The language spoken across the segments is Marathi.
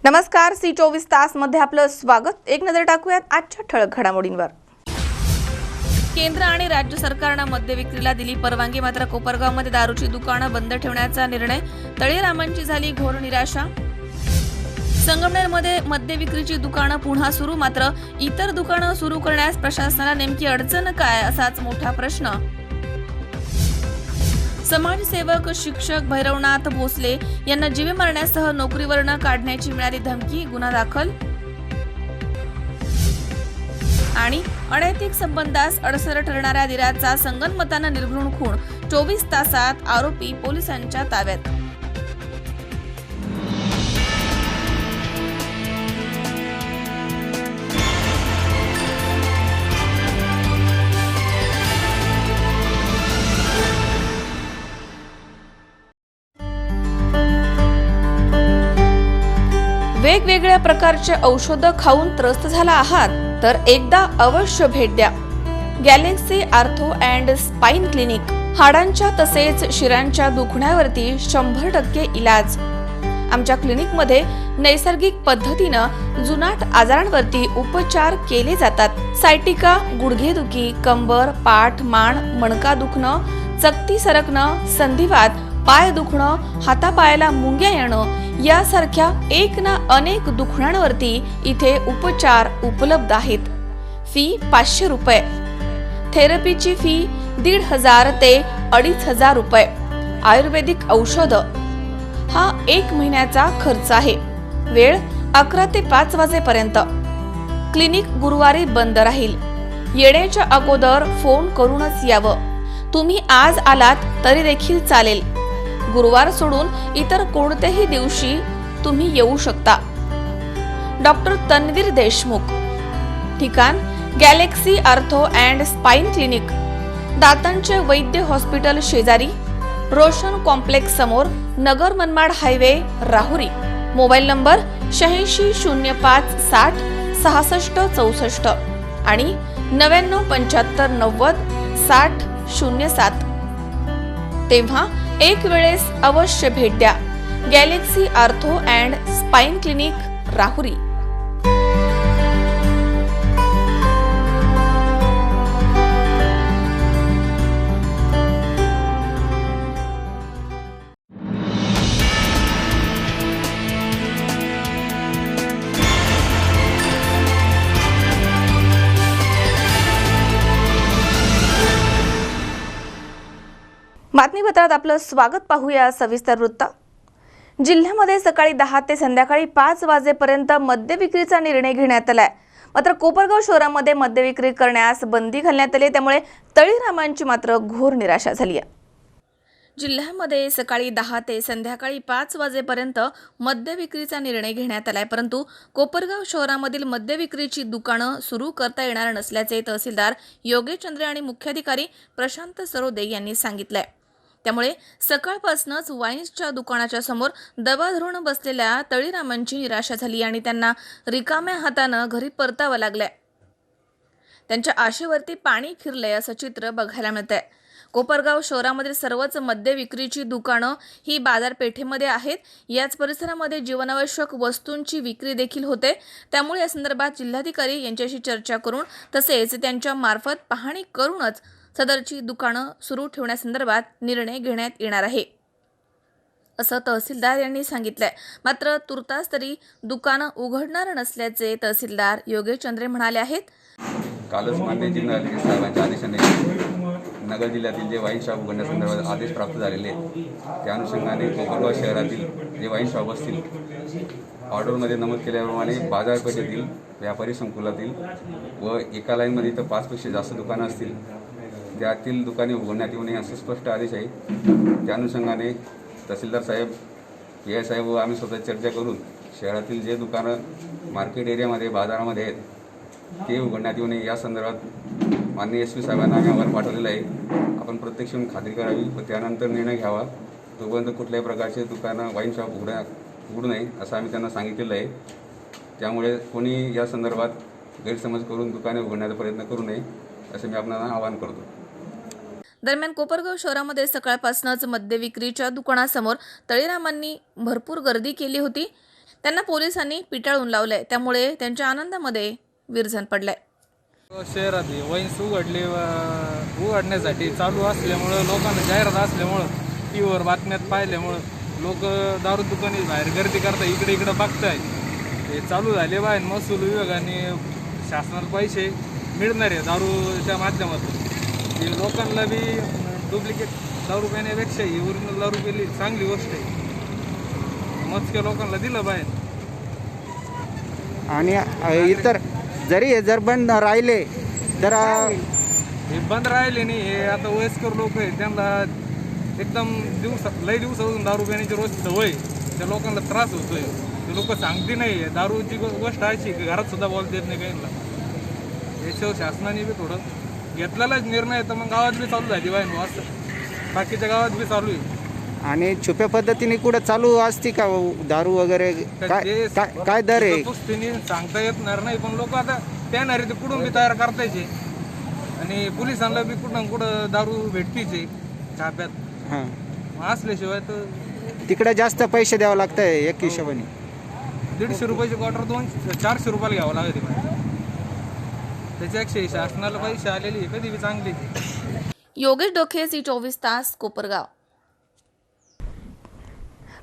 नमस्कार, C24 तास मध्ये आपलं स्वागत। एक नजर टाकूयात आजच्या ठळक घडामोडींवर। केंद्र आणि राज्य सरकारनं मद्य विक्रीला दिली परवानगी, मात्र कोपरगावमध्ये दारूची दुकानं बंद ठेवण्याचा निर्णय। तळेरामांची झाली घोर निराशा। संगमनेरमध्ये मद्य विक्रीची दुकानं पुन्हा सुरू, मात्र इतर दुकानं सुरू करण्यास प्रशासनाला नेमकी अडचण काय, असाच मोठा प्रश्न। समाजसेवक शिक्षक भैरवनाथ भोसले यांना जीवे मारण्यासह नोकरीवरून काढण्याची मिळाली धमकी, गुन्हा दाखल। आणि अनैतिक संबंधास अडसर ठरणाऱ्या दिराचा संगनमतानं निर्घृण खून, 24 तासात आरोपी पोलिसांच्या ताब्यात। वेगवेगळ्या प्रकारचे औषधं खाऊन त्रस्त झाला आहात तर एकदा अवश्य भेट द्या galaxy ortho and spine clinic. हाडांच्या तसेच शिरांच्या दुखण्यावरती 100% इलाज। आमच्या क्लिनिकमध्ये नैसर्गिक पद्धतीनं जुनाट आजारांवरती उपचार केले जातात। सायटिका, गुडघेदुखी, कंबर, पाठ, मान, मणका दुखणं, चकती सरकणं, संधिवात, पाय दुखणं, हातापायाला मुंग्या येणं यासारख्या एक ना अनेक दुखण्यावरती इथे उपचार उपलब्ध आहेत। फी 500 रुपये। थेरपीची फी 1500 ते 2500 रुपये। आयुर्वेदिक औषध हा 1 महिन्याचा खर्च आहे। वेळ 11 ते 5 वाजेपर्यंत। क्लिनिक गुरुवारी बंद राहील। येण्याच्या अगोदर फोन करूनच यावं। तुम्ही आज आलात तरी देखील चालेल। गुरुवार सोडून इतर कोणत्याही दिवशी तुम्ही येऊ शकता। डॉक्टर तन्वीर देशमुख, ठिकाण galaxy ortho and spine clinic, दातांचे वैद्य हॉस्पिटल शेजारी, रोशन कॉम्प्लेक्स समोर, Nagar Manmad highway, Rahuri. Mobile number 8605 60 66 64 आणि 9975 90 60 07। तेव्हा एक वेळेस अवश्य भेट द्या galaxy ortho and spine clinic, Rahuri. बातमीपत्रात आपलं स्वागत। पाहूया सविस्तर वृत्त। जिल्ह्यामध्ये सकाळी 10 ते संध्याकाळी 5 वाजेपर्यंत मद्य विक्रीचा निर्णय घेण्यात आलाय, मात्र कोपरगाव शहरामध्ये मद्य विक्री करण्यास बंदी घालण्यात आली, त्यामुळे तळेरामांची मात्र घोर निराशा झाली आहे। जिल्ह्यामध्ये सकाळी 10 ते संध्याकाळी 5 वाजेपर्यंत मद्य विक्रीचा निर्णय घेण्यात आलाय, परंतु कोपरगाव शहरामधील मद्य विक्रीची दुकानं सुरू करता येणार नसल्याचे तहसीलदार योगेश चंद्रे आणि मुख्याधिकारी प्रशांत सरोदे यांनी सांगितलंय। त्यामुळे सकाळपासूनच वाईन्सच्या दुकानाच्या समोर दबा धरून बसलेल्या तळेरामांची निराशा झाली आणि त्यांना रिकाम्या हातानं घरी परतावं लागलंय। त्यांच्या आशेवरती पाणी फिरलंय असं चित्र बघायला मिळतंय। कोपरगाव शहरामधील सर्वच मद्य विक्रीची दुकानं ही बाजारपेठेमध्ये आहेत। याच परिसरामध्ये जीवनावश्यक वस्तूंची विक्री देखील होते, त्यामुळे या संदर्भात जिल्हाधिकारी यांच्याशी चर्चा करून तसेच त्यांच्या मार्फत पाहणी करूनच सदरची दुकानं सुरू ठेवण्यासंदर्भात निर्णय घेण्यात येणार आहे असं तहसीलदार यांनी सांगितलंय। मात्र तुर्तास तरी दुकानं उघडणार नसल्याचे तहसीलदार योगेश चंद्रे म्हणाले आहेत। कालच मान्य जिल्हाधिकारी साहेबांच्या आदेशाने नगर जिल्ह्यातील जे वाईन शॉप उघडण्यासंदर्भात आदेश प्राप्त झालेले आहेत, त्या अनुषंगाने कोपरगाव शहरातील जे वाईन शॉप असतील, ऑर्डरमध्ये नमूद केल्याप्रमाणे बाजारपेठेतील व्यापारी संकुलातील व एका लाईनमध्ये तर 5 पेक्षा जास्त दुकानं असतील, त्यातील दुकाने उघडण्यात येऊ नये असे स्पष्ट आदेश आहे। त्या अनुषंगाने तहसीलदार साहेब, PI साहेब व आम्ही स्वतः चर्चा करून शहरातील जे दुकानं मार्केट एरियामध्ये बाजारामध्ये आहेत ते उघडण्यात येऊ नये या संदर्भात माननीय SP साहेबांना आम्ही अहवाल पाठवलेला आहे। आपण प्रत्यक्ष खात्री करावी व त्यानंतर निर्णय घ्यावा। तोपर्यंत कुठल्याही प्रकारचे दुकानं वाईन शॉप उघडू नये असं आम्ही त्यांना सांगितलेलं आहे। त्यामुळे कोणी या संदर्भात गैरसमज करून दुकाने उघडण्याचा प्रयत्न करू नये असं मी आपल्याला आवाहन करतो। दरम्यान कोपरगाव शहरामध्ये सकाळपासूनच मद्य विक्रीच्या दुकानासमोर तळेरामांनी भरपूर गर्दी केली होती। त्यांना पोलिसांनी पिटाळून लावलंय, त्यामुळे त्यांच्या आनंदामध्ये विरजण पडलंय. शहरात वाईन्स उघडण्यासाठी चालू असल्यामुळं, लोकांना जाहिरात असल्यामुळं, टी व्हीवर बातम्यात पाहिल्यामुळं लोक दारू दुकानी बाहेर गर्दी करता, इकडे बघताय. हे चालू झाले बाहेर महसूल विभागाने शासनाला पैसे मिळणार आहे दारूच्या माध्यमातून. हे लोकांना बी डुप्लिकेट दारू पिण्यापेक्षा ही ओरिजिनल दारू पिली चांगली गोष्ट आहे. मजक्या लोकांना दिलं बाहेर. आणि इतर जरी हे जर बंद राहिले तर हे बंद राहिले नाही. हे आता वयस्कर लोक आहेत, त्यांना एकदम लई दिवसापासून दारू पिण्याची रोज सवय, त्या लोकांना त्रास होतोय. ते लोक सांगते नाही. दारूची गोष्ट अशी की घरात सुद्धा बोलता येत नाही काहींना. याच्यावर शासनाने बी थोडं घेतलेलाच निर्णय, तर मग गावात बी चालू झाली बाहेर, असं बाकीच्या गावात बी चालू आहे. आणि छुप्या पद्धतीने कुठं चालू असते का दारू वगैरे? काय दर आहे? पुस्तीने सांगता येणार नाही, पण लोक आता त्यानारी ते कुठून बी तयार करतायचे. आणि पोलिसांना बी कुठं दारू भेटतीचे छाप्यात. हां, असल्याशिवाय तर तिकडे जास्त पैसे द्यावं लागतंय एक हिशोबाने. 150 रुपयाची क्वार्टर 400 रुपयाला घ्यावं लागते बाहेर. त्याच्यापेक्षा शासनाला पैसे आलेली कधी बी चांगली. योगेश डोके, C24 तास, कोपरगाव.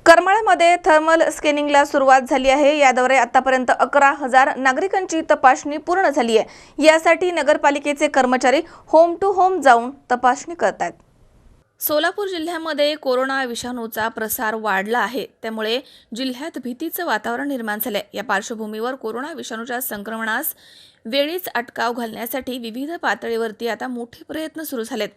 करमाळ्यामध्ये थर्मल स्कॅनिंगला सुरुवात झाली आहे. याद्वारे आतापर्यंत 11,000 नागरिकांची तपासणी पूर्ण झाली आहे. यासाठी नगरपालिकेचे कर्मचारी होम टू होम जाऊन तपासणी करत आहेत. सोलापूर जिल्ह्यामध्ये कोरोना विषाणूचा प्रसार वाढला आहे, त्यामुळे जिल्ह्यात भीतीचं वातावरण निर्माण झालंय. या पार्श्वभूमीवर कोरोना विषाणूच्या संक्रमणास वेळीच अटकाव घालण्यासाठी विविध पातळीवरती आता मोठे प्रयत्न सुरू झालेत.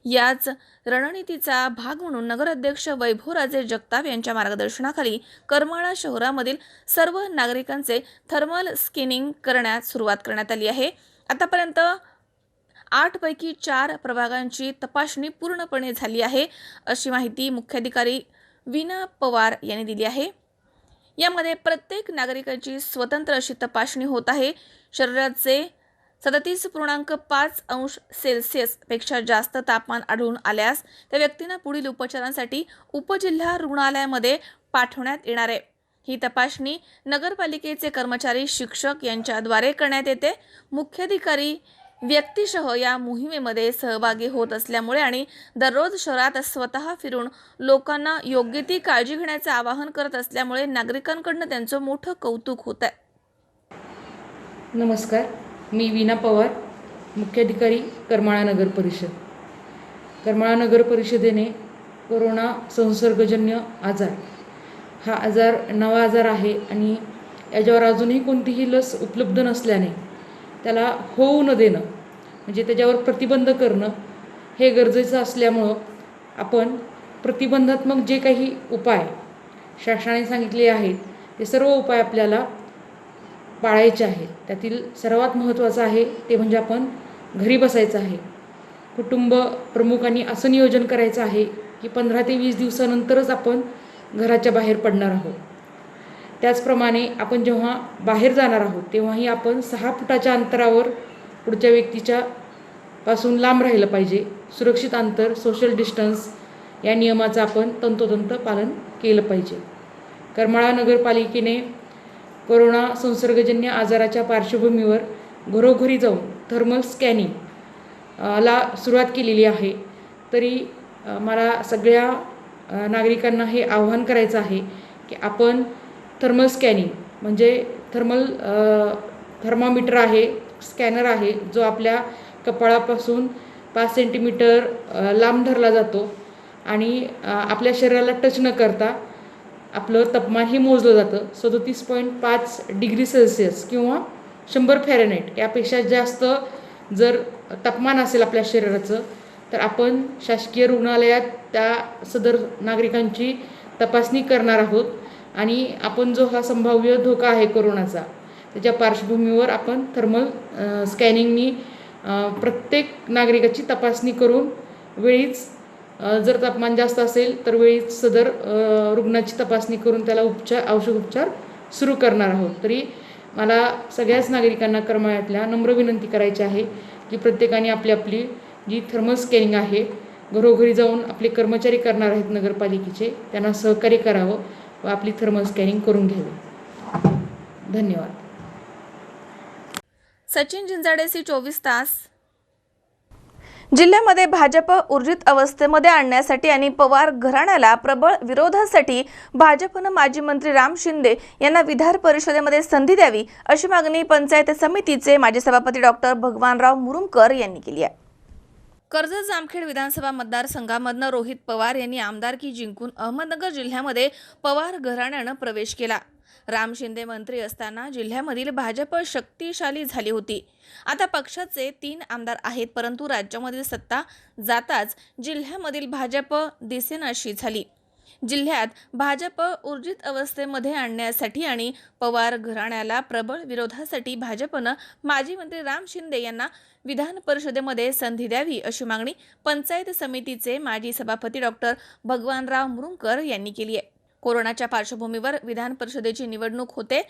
याच रणनीतीचा भाग म्हणून नगराध्यक्ष वैभवराजे जगताप यांच्या मार्गदर्शनाखाली करमाळा शहरामधील सर्व नागरिकांचे थर्मल स्कॅनिंग करण्यास सुरुवात करण्यात आली आहे. आतापर्यंत 8 पैकी 4 प्रभागांची तपासणी पूर्णपणे झाली आहे, अशी माहिती मुख्याधिकारी वीणा पवार यांनी दिली आहे. यामध्ये प्रत्येक नागरिकाची स्वतंत्र अशी तपासणी होत आहे. शरीराचे 37.5 अंश सेल्सिअस पेक्षा जास्त तापमान आढळून आल्यास त्या व्यक्तींना पुढील उपचारांसाठी उपजिल्हा रुग्णालयामध्ये पाठवण्यात येणार आहे. ही तपासणी नगरपालिकेचे कर्मचारी, शिक्षक यांच्याद्वारे करण्यात येते. मुख्याधिकारी व्यक्तिशः या मोहिमेमध्ये सहभागी होत असल्यामुळे आणि दररोज शहरात स्वतः फिरून लोकांना योग्य ती काळजी घेण्याचे आवाहन करत असल्यामुळे नागरिकांकडून त्यांचं मोठं कौतुक होत आहे. नमस्कार, मी वीणा पवार, मुख्याधिकारी करमाळा नगर परिषद. करमाळा नगर परिषदेने कोरोना संसर्गजन्य आजार हा आजार नवा आजार आहे आणि याच्यावर अजूनही कोणतीही लस उपलब्ध नसल्याने त्याला होऊ न देणं म्हणजे त्याच्यावर प्रतिबंध करणं हे गरजेचं असल्यामुळं आपण प्रतिबंधात्मक जे काही उपाय शासनाने सांगितले आहेत ते सर्व उपाय आपल्याला पाळायचे आहेत. त्यातील सर्वात महत्त्वाचं आहे ते म्हणजे आपण घरी बसायचं आहे. कुटुंब प्रमुखांनी असं नियोजन करायचं आहे की 15 ते 20 दिवसानंतरच आपण घराच्या बाहेर पडणार आहोत. त्याचप्रमाणे आपण जेव्हा बाहेर जाणार आहोत तेव्हाही आपण 6 फुटाच्या अंतरावर पुढच्या व्यक्तीच्या पासून लांब राहिलं पाहिजे. सुरक्षित अंतर, सोशल डिस्टन्स या नियमाचं आपण तंतोतंत पालन केलं पाहिजे. करमाळा नगरपालिकेने कोरोना संसर्गजन्य आजाराच्या पार्श्वभूमीवर घरोघरी जाऊन थर्मल स्कॅनिंग ला सुरुवात केलेली आहे. तरी मला सगळ्या नागरिकांना हे आवाहन करायचं आहे की आपण थर्मल स्कॅनिंग म्हणजे थर्मामीटर आहे, स्कॅनर आहे, जो आपल्या कपाळापासून 5 सेंटीमीटर लांब धरला जातो आणि आपल्या शरीराला टच न करता आपलं तापमानही मोजलं जातं. 37.5 डिग्री सेल्सिअस किंवा 100 फॅरेनहाइट यापेक्षा जास्त जर तापमान असेल आपल्या शरीराचं तर आपण शासकीय रुग्णालयात त्या सदर नागरिकांची तपासणी करणार आहोत. आणि आपण जो हा संभाव्य धोका आहे कोरोनाचा त्याच्या पार्श्वभूमीवर आपण थर्मल स्कॅनिंगनी प्रत्येक नागरिकाची तपासणी करून वेळीच जर तापमान जास्त असेल तर वेळीच सदर रुग्णाची तपासणी करून त्याला औषध उपचार सुरू करणार आहोत. तरी मला सगळ्याच नागरिकांना करमाळ्यातल्या नम्र विनंती करायची आहे की प्रत्येकाने आपली जी थर्मल स्कॅनिंग आहे घरोघरी जाऊन आपले कर्मचारी करणार आहेत नगरपालिकेचे, त्यांना सहकार्य करावं व आपली थर्मल स्कॅनिंग करून घ्यावी. धन्यवाद. सचिन जिंजाडेसी 24 तास. जिल्ह्यामध्ये भाजप ऊर्जित अवस्थेमध्ये आणण्यासाठी आणि पवार घराण्याला प्रबळ विरोधासाठी भाजपनं माजी मंत्री राम शिंदे यांना विधान परिषदेमध्ये संधी द्यावी अशी मागणी पंचायत समितीचे माजी सभापती डॉक्टर भगवानराव मुरुमकर यांनी केली आहे. कर्जत जामखेड विधानसभा मतदारसंघामधनं रोहित पवार यांनी आमदारकी जिंकून अहमदनगर जिल्ह्यामध्ये पवार घराण्यानं प्रवेश केला. राम शिंदे मंत्री असताना जिल्ह्यामधील भाजप शक्तिशाली झाली होती. आता पक्षाचे 3 आमदार आहेत, परंतु राज्यामधील सत्ता जाताच जिल्ह्यामधील भाजप दिसेनाशी झाली. जिल्ह्यात भाजप ऊर्जित अवस्थेमध्ये आणण्यासाठी आणि पवार घराण्याला प्रबळ विरोधासाठी भाजपनं माजी मंत्री राम शिंदे यांना विधान परिषदेमध्ये संधी द्यावी अशी मागणी पंचायत समितीचे माजी सभापती डॉक्टर भगवानराव मुरुमकर यांनी केली आहे. कोरोनाच्या पार्श्वभूमीवर विधान परिषदेची निवडणूक होते.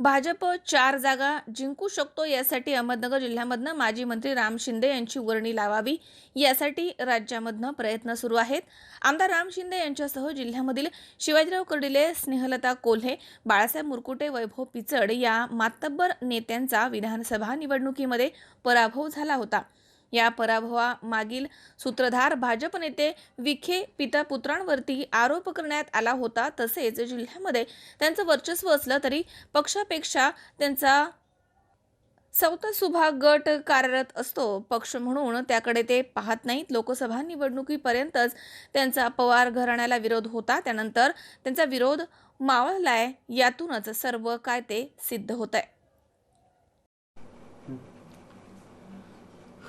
भाजप 4 जागा जिंकू शकतो, यासाठी अहमदनगर जिल्ह्यामधनं माजी मंत्री राम शिंदे यांची वर्णी लावावी यासाठी राज्यामधनं प्रयत्न सुरू आहेत. आमदार राम शिंदे यांच्यासह जिल्ह्यामधील शिवाजीराव कर्डिले, स्नेहलता कोल्हे, बाळासाहेब मुरकुटे, वैभव पिचड या मातब्बर नेत्यांचा विधानसभा निवडणुकीमध्ये पराभव झाला होता. या पराभवामागील सूत्रधार भाजप नेते विखे पितापुत्रांवरती आरोप करण्यात आला होता. तसेच जिल्ह्यामध्ये त्यांचं वर्चस्व असलं तरी पक्षापेक्षा त्यांचा सौतसुभा गट कार्यरत असतो. पक्ष म्हणून त्याकडे ते पाहत नाहीत. लोकसभा निवडणुकीपर्यंतच त्यांचा पवार घराण्याला विरोध होता. त्यानंतर त्यांचा विरोध मावळलाय. यातूनच सर्व काय ते सिद्ध होत आहे.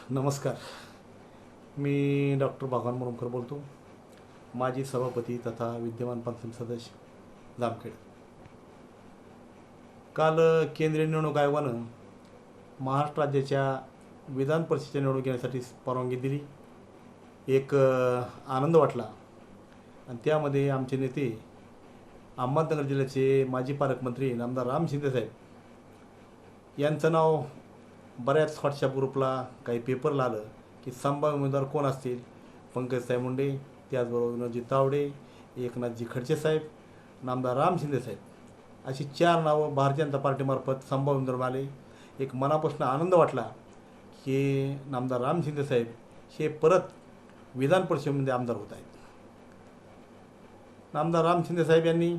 नमस्कार, मी डॉक्टर भगवान मुरुमकर बोलतो, माजी सभापती तथा विद्यमान पंचायत सदस्य जामखेड. काल केंद्रीय निवडणूक आयोगानं महाराष्ट्र राज्याच्या विधान परिषदेच्या निवडणूक घेण्यासाठी परवानगी दिली. एक आनंद वाटला आणि त्यामध्ये आमचे नेते अहमदनगर जिल्ह्याचे माजी पालकमंत्री आमदार राम शिंदे साहेब यांचं नाव बऱ्याच व्हॉट्सअप ग्रुपला काही पेपरला आलं की संभाव्य उमेदवार कोण असतील. पंकजसाहेब मुंडे, त्याचबरोबर विनोदजी तावडे, एकनाथजी खडसे साहेब, नामदार राम शिंदे साहेब अशी 4 नावं भारतीय जनता पार्टीमार्फत संभाव्य उमेदवार आले. एक मनापासून आनंद वाटला की नामदार राम शिंदे साहेब हे परत विधान परिषदेमध्ये आमदार होत आहेत. नामदार राम शिंदे साहेब यांनी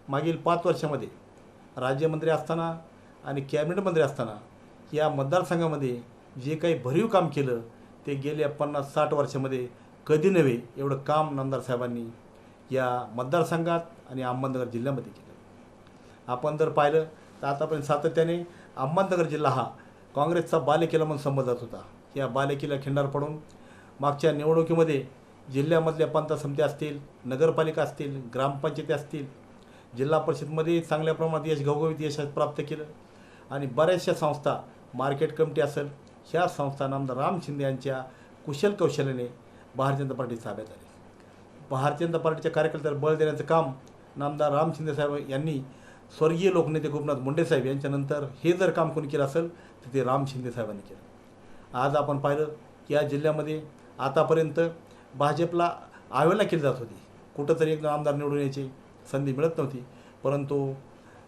मागील 5 वर्षामध्ये राज्यमंत्री असताना आणि कॅबिनेट मंत्री असताना या मतदारसंघामध्ये जे काही भरीव काम केलं ते गेल्या 50-60 वर्षामध्ये कधी नव्हे एवढं काम नामदार साहेबांनी या मतदारसंघात आणि अहमदनगर जिल्ह्यामध्ये केलं. आपण जर पाहिलं तर आतापर्यंत सातत्याने अहमदनगर जिल्हा हा काँग्रेसचा बालेकिल्ला म्हणून संबोधत होता. या बालेकिल्ला खिंडार पडून मागच्या निवडणुकीमध्ये जिल्ह्यामधल्या पंचायत समिती असतील, नगरपालिका असतील, ग्रामपंचायती असतील, जिल्हा परिषदमध्ये चांगल्या प्रमाणात घवघवीत यश प्राप्त केलं आणि बऱ्याचशा संस्था, मार्केट कमिटी असेल, ह्या संस्था नामदार राम शिंदे यांच्या कुशल कौशल्याने भारतीय जनता पार्टी ताब्यात आली. भारतीय जनता पार्टीच्या कार्यकर्त्याला बळ देण्याचं काम नामदार राम शिंदे साहेब यांनी स्वर्गीय लोकनेते गोपीनाथ मुंडे साहेब यांच्यानंतर हे जर काम कोणी केलं असेल तर ते राम शिंदे साहेबांनी केलं. आज आपण पाहिलं की या जिल्ह्यामध्ये आतापर्यंत भाजपला आवेदन केली जात होती. कुठंतरी एक आमदार निवडून यायची संधी मिळत नव्हती. परंतु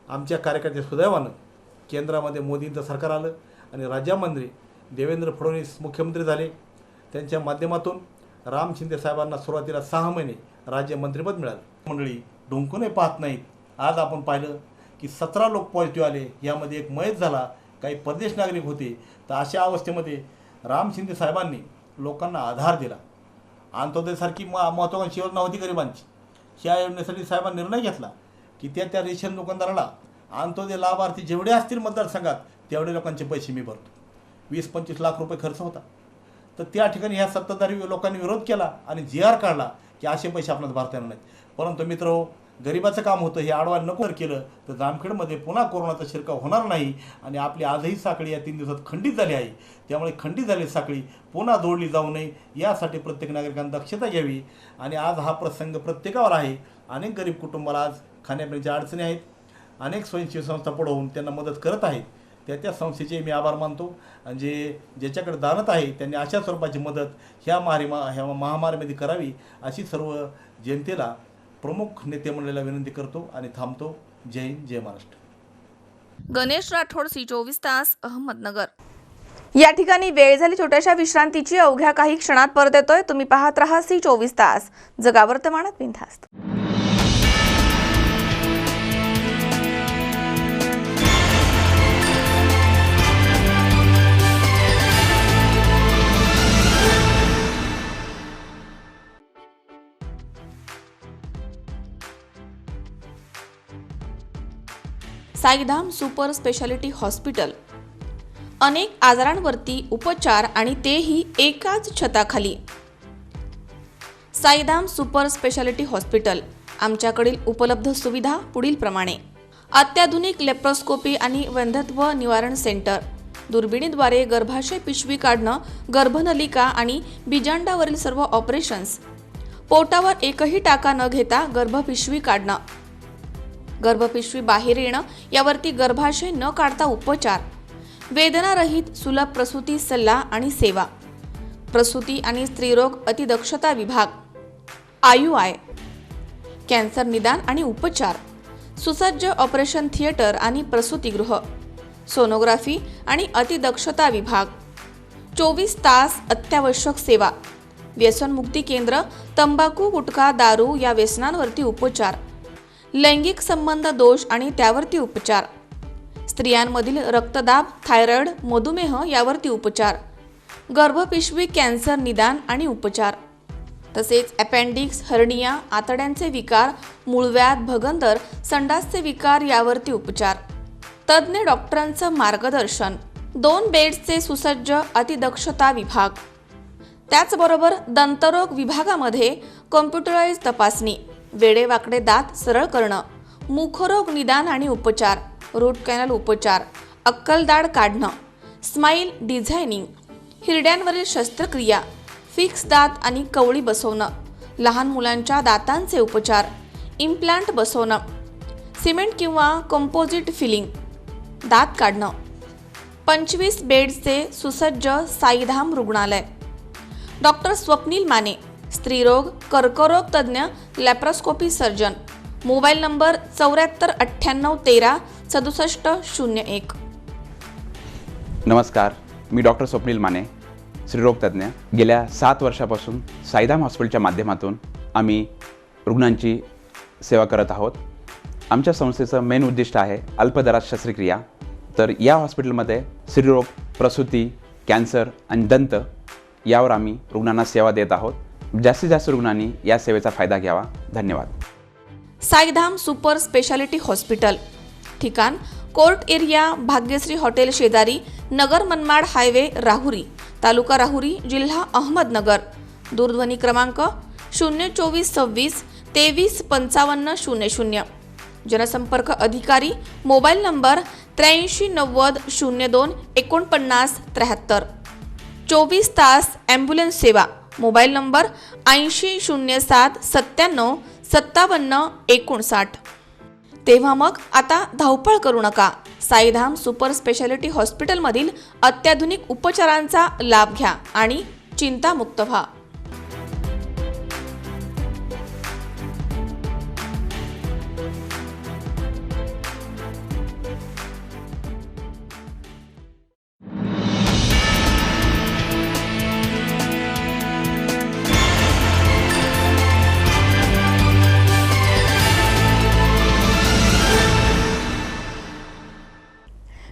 आमच्या कार्यकर्त्या सुदैवानं केंद्रामध्ये मोदींचं सरकार आलं आणि राज्यामध्ये देवेंद्र फडणवीस मुख्यमंत्री झाले. त्यांच्या माध्यमातून राम शिंदे साहेबांना सुरुवातीला 6 महिने राज्य मंत्रिपद मिळालं. मंडळी डोंकूनही पाहत नाहीत. आज आपण पाहिलं की 17 लोक पॉझिटिव्ह आले. यामध्ये एक मयत झाला, काही परदेश नागरिक होते. तर अशा अवस्थेमध्ये राम शिंदे साहेबांनी लोकांना आधार दिला. अंत्योदयसारखी महत्त्वाकांक्षी योजना होती गरिबांची. ह्या योजनेसाठी साहेबांनी निर्णय घेतला की त्या रेशन दुकानदाराला अंत्योदय लाभार्थी जेवढे असतील मतदारसंघात तेवढे लोकांचे पैसे मी भरतो. 20-25 लाख रुपये खर्च होता. तर त्या ठिकाणी ह्या सत्ताधारी लोकांनी विरोध केला आणि GR काढला की असे पैसे आपल्याला भरता येणार नाहीत. परंतु मित्र, गरिबाचं काम होतं हे आडवायला नको केलं तर जामखेडमध्ये पुन्हा कोरोनाचा शिरकाव होणार नाही आणि आपली आजही साखळी या 3 दिवसात खंडित झाली आहे. त्यामुळे खंडित झालेली साखळी पुन्हा जोडली जाऊ नये यासाठी प्रत्येक नागरिकांनी दक्षता घ्यावी. आणि आज हा प्रसंग प्रत्येकावर आहे. अनेक गरीब कुटुंबाला आज खाण्यापिण्याच्या अडचणी आहेत. अनेक स्वयंसेवी संस्था पुढवून त्यांना मदत करत आहेत. त्या संस्थेचे मी आभार मानतो. आणि ज्याच्याकडे दानत आहे त्यांनी अशा स्वरूपाची मदत ह्या महामारीमध्ये करावी अशी सर्व जनतेला प्रमुख नेते मंडळीला विनंती करतो आणि थांबतो. जय हिंद, जय महाराष्ट्र. गणेश राठोड, C24 अहमदनगर. या ठिकाणी वेळ झाली छोट्याशा विश्रांतीची. अवघ्या काही क्षणात परत येतोय. तुम्ही पाहत राहा C24 जगा वर्तमानात बिनधास्त. Saidham super speciality hospital. अनेक आजारांवरती उपचार आणि तेही एकाच छताखाली. Saidham super speciality hospital. आमच्याकडील उपलब्ध सुविधा पुढील प्रमाणे: अत्याधुनिक लेप्रोस्कोपी आणि वंध्यत्व निवारण सेंटर, दुर्बिणीद्वारे गर्भाशय पिशवी काढणं, गर्भनलिका आणि बीजांडावरील सर्व ऑपरेशन्स, पोटावर एकही टाका न घेता गर्भपिशवी काढणं, गर्भपिशवी बाहेर येणं यावरती गर्भाशय न काढता उपचार, वेदनारहित सुलभ प्रसूती सल्ला आणि सेवा, प्रसूती आणि स्त्रीरोग अतिदक्षता विभाग, IUI, कॅन्सर निदान आणि उपचार, सुसज्ज ऑपरेशन थिएटर आणि प्रसूतीगृह, सोनोग्राफी आणि अतिदक्षता विभाग, 24 तास अत्यावश्यक सेवा, व्यसनमुक्ती केंद्र, तंबाखू गुटखा दारू या व्यसनांवरती उपचार, लैंगिक संबंध दोष आणि त्यावरती उपचार, स्त्रियांमधील रक्तदाब, थायरॉइड, मधुमेह यावरती उपचार, गर्भपिशवी कॅन्सर निदान आणि उपचार, तसेच अपेंडिक्स, हर्निया, आतड्यांचे विकार, मूळव्याध, भगंदर, संडासचे विकार यावरती उपचार, तज्ज्ञ डॉक्टरांचं मार्गदर्शन, 2 बेड्सचे सुसज्ज अतिदक्षता विभाग, त्याचबरोबर दंतरोग विभागामध्ये कॉम्प्युटराइज तपासणी, वेडेवाकडे दात सरळ करणं, मुखरोग निदान आणि उपचार, रूट कॅनल उपचार, अक्कलदाढ काढणं, स्माईल डिझायनिंग, हिरड्यांवरील शस्त्रक्रिया, फिक्स दात आणि कवळी बसवणं, लहान मुलांच्या दातांचे उपचार, इम्प्लांट बसवणं, सिमेंट किंवा कंपोजिट फिलिंग, दात काढणं, 25 बेड्सचे सुसज्ज साईधाम रुग्णालय. डॉक्टर स्वप्नील माने, स्त्रीरोग कर्करोग तज्ज्ञ, लॅप्रोस्कोपी सर्जन. Mobile number 7498136701. नमस्कार, मी डॉक्टर स्वप्नील माने, स्त्रीरोग तज्ज्ञ. गेल्या 7 वर्षापासून साईधाम हॉस्पिटलच्या माध्यमातून आम्ही रुग्णांची सेवा करत आहोत. आमच्या संस्थेचं मेन उद्दिष्ट आहे अल्पदरात शस्त्रक्रिया. तर या हॉस्पिटलमध्ये स्त्रीरोग, प्रसूती, कॅन्सर आणि दंत यावर आम्ही रुग्णांना सेवा देत आहोत. जास्तीत जास्त रुग्णांनी या सेवेचा फायदा घ्यावा. धन्यवाद. Saidham super speciality hospital. ठिकाण कोर्ट एरिया, भाग्यश्री हॉटेल शेजारी, नगर मनमाड हायवे, राहुरी, तालुका राहुरी, जिल्हा अहमदनगर. दूरध्वनी क्रमांक 02426 235500. जनसंपर्क अधिकारी, मोबाईल नंबर 8390 02 49 73. 24 तास ॲम्ब्युलन्स सेवा. Mobile number 8007 97 57 59. तेव्हा मग आता धावपळ करू नका. साईधाम सुपर स्पेशालिटी हॉस्पिटलमधील अत्याधुनिक उपचारांचा लाभ घ्या आणि चिंतामुक्त व्हा.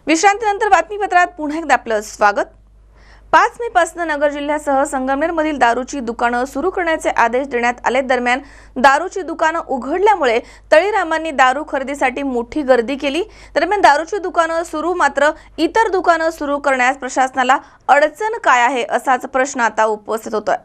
विश्रांतीनंतर बातमीपत्रात पुन्हा एकदा आपलं स्वागत. 5 मे पासून नगर जिल्ह्यासह संगमनेरमधील दारूची दुकानं सुरू करण्याचे आदेश देण्यात आले. दरम्यान दारूची दुकानं उघडल्यामुळे तळीरामांनी दारू खरेदीसाठी मोठी गर्दी केली. दरम्यान दारूची दुकानं सुरू, मात्र इतर दुकानं सुरू करण्यास प्रशासनाला अडचण काय आहे असाच प्रश्न आता उपस्थित होतोय.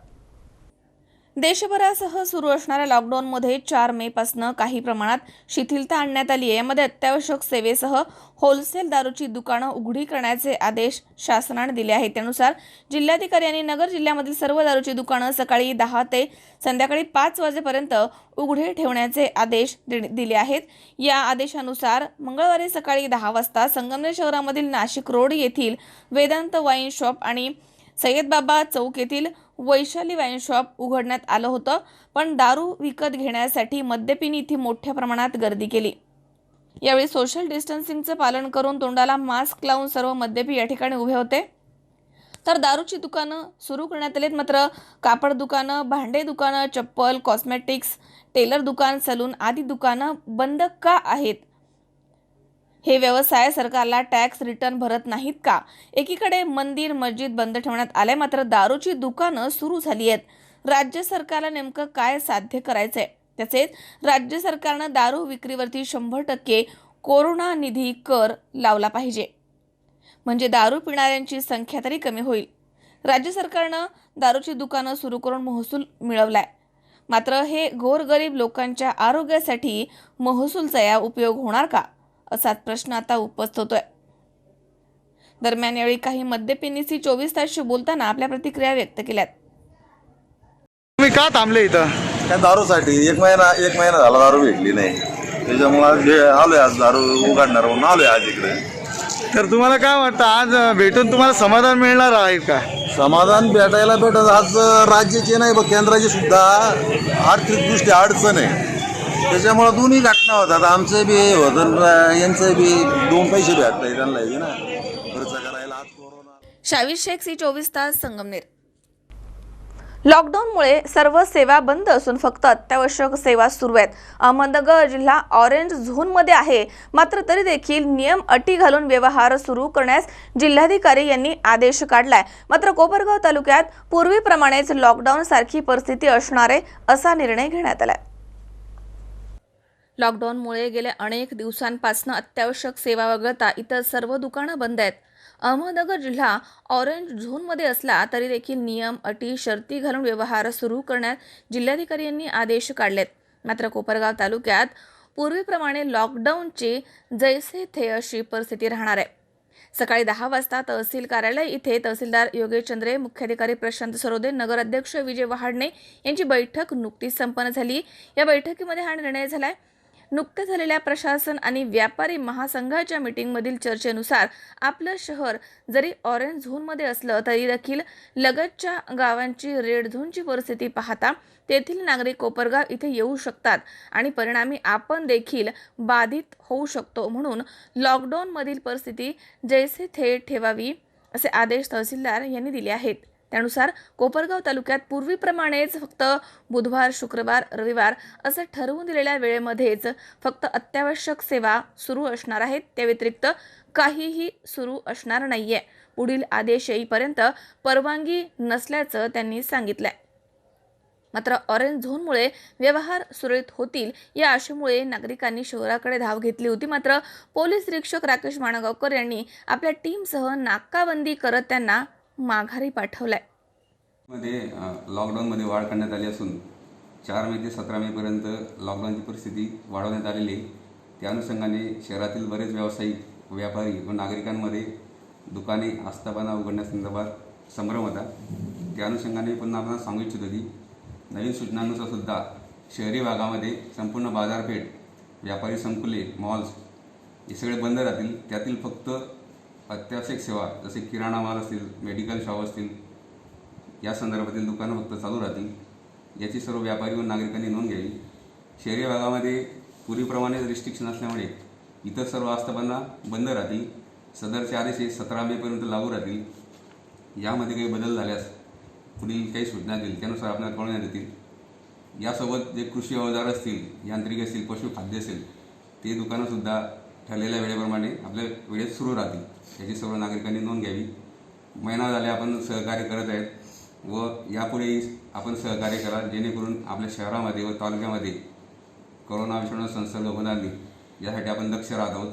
देशभरासह सुरू असणाऱ्या लॉकडाऊनमध्ये 4 मे पासून काही प्रमाणात शिथिलता आणण्यात आली आहे. यामध्ये अत्यावश्यक सेवेसह होलसेल दारूची दुकानं उघडी करण्याचे आदेश शासनाने दिले आहेत. त्यानुसार जिल्हाधिकारी यांनी नगर जिल्ह्यामधील सर्व दारूची दुकानं सकाळी 10 ते संध्याकाळी 5 वाजेपर्यंत उघडे ठेवण्याचे आदेश दिले आहेत. या आदेशानुसार मंगळवारी सकाळी 10 वाजता संगमनेर शहरामधील नाशिक रोड येथील वेदांत वाईन शॉप आणि सय्यदबाबा चौक येथील वैशाली वाईन शॉप उघडण्यात आलं होतं. पण दारू विकत घेण्यासाठी मद्यपिनी इथे मोठ्या प्रमाणात गर्दी केली. यावेळी सोशल डिस्टन्सिंगचं पालन करून तोंडाला मास्क लावून सर्व मद्यपी या ठिकाणी उभे होते. तर दारूची दुकानं सुरू करण्यात आलीत. मात्र कापड दुकानं, भांडे दुकानं, चप्पल, कॉस्मेटिक्स, टेलर दुकान, सलून आदी दुकानं बंद का आहेत? हे व्यवसाय सरकारला टॅक्स रिटर्न भरत नाहीत का? एकीकडे मंदिर, मस्जिद बंद ठेवण्यात आले, मात्र दारूची दुकानं सुरू झाली आहेत. राज्य सरकारला नेमकं काय साध्य करायचंय? तसेच राज्य सरकारनं दारू विक्रीवरती 100% कोरोना निधी कर लावला पाहिजे, म्हणजे दारू पिणाऱ्यांची संख्या तरी कमी होईल. राज्य सरकारनं दारूची दुकानं सुरू करून महसूल मिळवलाय, मात्र हे गोरगरीब लोकांच्या आरोग्यासाठी महसूलचा या उपयोग होणार का, असाच प्रश्न आता उपस्थित होतोय. दरम्यान यावेळी काही मद्यपींनी 24 तासशी बोलताना आपल्या प्रतिक्रिया व्यक्त केल्यात. तुम्ही का थांबले इथं? काय दारूसाठी एक महिना झाला दारू भेटली नाही, त्याच्यामुळे आलोय आज दारू उघडणार म्हणून आलोय आज इकडे. तर तुम्हाला काय वाटतं, आज भेटून तुम्हाला समाधान मिळणार आहे का? समाधान भेटायला भेटत आज राज्याचे नाही बघ, केंद्राची सुद्धा आर्थिकदृष्ट्या अडचण आहे, त्याच्यामुळे दोन्ही घटना होतात. आमचं बी होतं, यांचं बी 2 पैसे भेटतात त्यांना ना खर्च करायला. आज कोरोना. शावीर शेख, 24 तास, संगमनेर. लॉकडाऊनमुळे सर्व सेवा बंद असून फक्त अत्यावश्यक सेवा सुरू आहेत. अहमदनगर जिल्हा ऑरेंज झोनमध्ये आहे, मात्र तरी देखील नियम अटी घालून व्यवहार सुरू करण्यास जिल्हाधिकारी यांनी आदेश काढलाय. मात्र कोपरगाव तालुक्यात पूर्वीप्रमाणेच लॉकडाऊन सारखी परिस्थिती असणार आहे, असा निर्णय घेण्यात आलाय. लॉकडाऊनमुळे गेल्या अनेक दिवसांपासून अत्यावश्यक सेवा वगळता इतर सर्व दुकानं बंद आहेत. अहमदनगर जिल्हा ऑरेंज झोनमध्ये असला तरी देखील नियम अटी शर्ती घालून व्यवहार सुरू करण्यात जिल्हाधिकारी यांनी आदेश काढलेत. मात्र कोपरगाव तालुक्यात पूर्वीप्रमाणे लॉकडाऊनची जैसे थे अशी परिस्थिती राहणार आहे. सकाळी 10 वाजता तहसील कार्यालय इथे तहसीलदार योगेश चंद्रे, मुख्याधिकारी प्रशांत सरोदे, नगराध्यक्ष विजय वहाडणे यांची बैठक नुकतीच संपन्न झाली. या बैठकीमध्ये हा निर्णय झालाय. नुकत्याच झालेल्या प्रशासन आणि व्यापारी महासंघाच्या मीटिंगमधील चर्चेनुसार आपलं शहर जरी ऑरेंज झोनमध्ये असलं तरी देखील लगतच्या गावांची रेड झोनची परिस्थिती पाहता तेथील नागरिक कोपरगाव इथे येऊ शकतात आणि परिणामी आपण देखील बाधित होऊ शकतो. म्हणून लॉकडाऊनमधील परिस्थिती जैसे थे ठेवावी असे आदेश तहसीलदार यांनी दिले आहेत. त्यानुसार कोपरगाव तालुक्यात पूर्वीप्रमाणेच फक्त बुधवार, शुक्रवार, रविवार असं ठरवून दिलेल्या वेळेमध्येच फक्त अत्यावश्यक सेवा सुरू असणार आहेत. त्या व्यतिरिक्त काहीही सुरू असणार नाहीये. पुढील आदेश येईपर्यंत परवानगी नसल्याचं त्यांनी सांगितलंय. मात्र ऑरेंज झोनमुळे व्यवहार सुरळीत होतील या आशेमुळे नागरिकांनी शहराकडे धाव घेतली होती. मात्र पोलीस निरीक्षक राकेश माणगावकर यांनी आपल्या टीमसह नाकाबंदी करत त्यांना माघारी पाठवलाय. मध्ये लॉकडाऊनमध्ये वाढ करण्यात आली असून 4 मे ते 17 मेपर्यंत लॉकडाऊनची परिस्थिती वाढवण्यात आलेली आहे. त्या अनुषंगाने शहरातील बरेच व्यावसायिक, व्यापारी व नागरिकांमध्ये दुकाने आस्थापना उघडण्यासंदर्भात संभ्रम होता. त्या अनुषंगाने पुन्हा आपण सांगू इच्छितो की नवीन सूचनांनुसार सुद्धा शहरी भागामध्ये संपूर्ण बाजारपेठ, व्यापारी संकुले, मॉल्स हे सगळे बंद राहतील. त्यातील फक्त अत्यावश्यक सेवा जसे किराणा माल असतील, मेडिकल शॉप असतील, या संदर्भातील दुकानं फक्त चालू राहतील. याची सर्व व्यापारी व नागरिकांनी नोंद घ्यावी. शहरी भागामध्ये पूर्वीप्रमाणे रिस्ट्रिक्शन असल्यामुळे इतर सर्व आस्थापना बंद राहतील. सदरचे आदेश 17 मेपर्यंत लागू राहतील. यामध्ये काही बदल झाल्यास पुढील काही सूचना देईल त्यानुसार आपल्याला कळवण्यात येतील. यासोबत जे कृषी अवजार असतील, यांत्रिक असतील, पशुखाद्य असेल ते दुकानंसुद्धा ठरलेल्या वेळेप्रमाणे आपल्या वेळेत सुरू राहतील. याची सर्व नागरिकांनी नोंद घ्यावी. महिना झाले आपण सहकार्य करत आहेत व यापुढेही आपण सहकार्य करा, जेणेकरून आपल्या शहरामध्ये व तालुक्यामध्ये कोरोना विषाणू संसर्ग होणार नाही यासाठी आपण दक्ष राहत आहोत.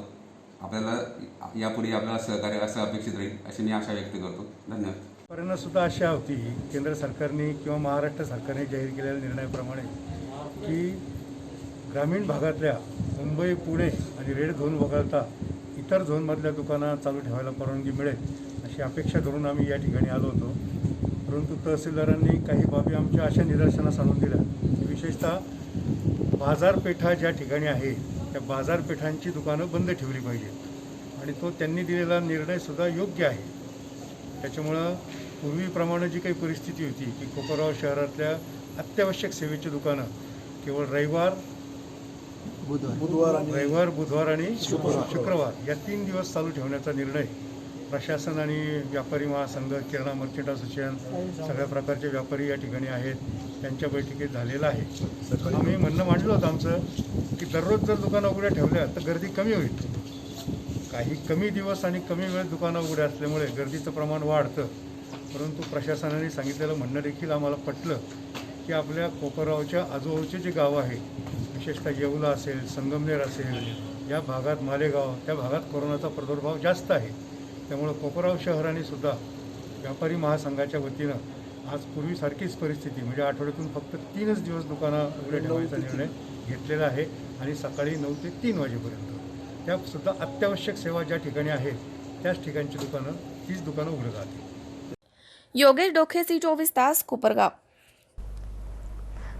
आपल्याला यापुढे आपल्याला सहकार्य असं अपेक्षित राहील अशी मी आशा व्यक्त करतो. धन्यवाद. पर्यंतसुद्धा आशा होती केंद्र सरकारने किंवा महाराष्ट्र सरकारने जाहीर केलेल्या निर्णयाप्रमाणे की ग्रामीण भागातल्या मुंबई, पुणे आणि रेड झोन वगळता इतर झोनमधल्या दुकानं चालू ठेवायला परवानगी मिळेल अशी अपेक्षा धरून आम्ही या ठिकाणी आलो होतो. परंतु तहसीलदारांनी काही बाबी आमच्या अशा निदर्शनास आणून दिल्या की विशेषतः बाजारपेठा ज्या ठिकाणी आहे त्या बाजारपेठांची दुकानं बंद ठेवली पाहिजेत आणि तो त्यांनी दिलेला निर्णयसुद्धा योग्य आहे. त्याच्यामुळं पूर्वीप्रमाणे जी काही परिस्थिती होती की कोपरगाव शहरातल्या अत्यावश्यक सेवेची दुकानं केवळ रविवार, रविवार, बुधवार आणि शुक्रवार या 3 दिवस चालू ठेवण्याचा निर्णय प्रशासन आणि व्यापारी महासंघ, किराणा मर्चंट असोसिएशन, सगळ्या प्रकारचे व्यापारी या ठिकाणी आहेत, त्यांच्या बैठकीत झालेला आहे. आम्ही म्हणणं मांडलं होतं आमचं की दररोज जर दुकानं उघड्या ठेवल्या तर गर्दी कमी होईल. काही कमी दिवस आणि कमी वेळ दुकानं उघड्या असल्यामुळे गर्दीचं प्रमाण वाढतं. परंतु प्रशासनाने सांगितलेलं म्हणणं देखील आम्हाला पटलं की आपल्या कोपरगावच्या आजूबाजूचे जे गावं आहे, विशेषतः येवला असेल, संगमनेर असेल, या भागात मालेगाव, त्या भागात कोरोनाचा प्रादुर्भाव जास्त आहे. त्यामुळं कोपरगाव शहराने सुद्धा व्यापारी महासंघाच्या वतीनं आज पूर्वीसारखीच परिस्थिती म्हणजे आठवड्यातून फक्त 3च दिवस दुकानं उघडे ठेवायचा निर्णय घेतलेला आहे आणि सकाळी 9 ते 3 वाजेपर्यंत. त्यासुद्धा अत्यावश्यक सेवा ज्या ठिकाणी आहेत त्याच ठिकाणची दुकानं, तीच दुकानं उघडत राहतील. योगेश डोखे, C24 तास, कोपरगाव.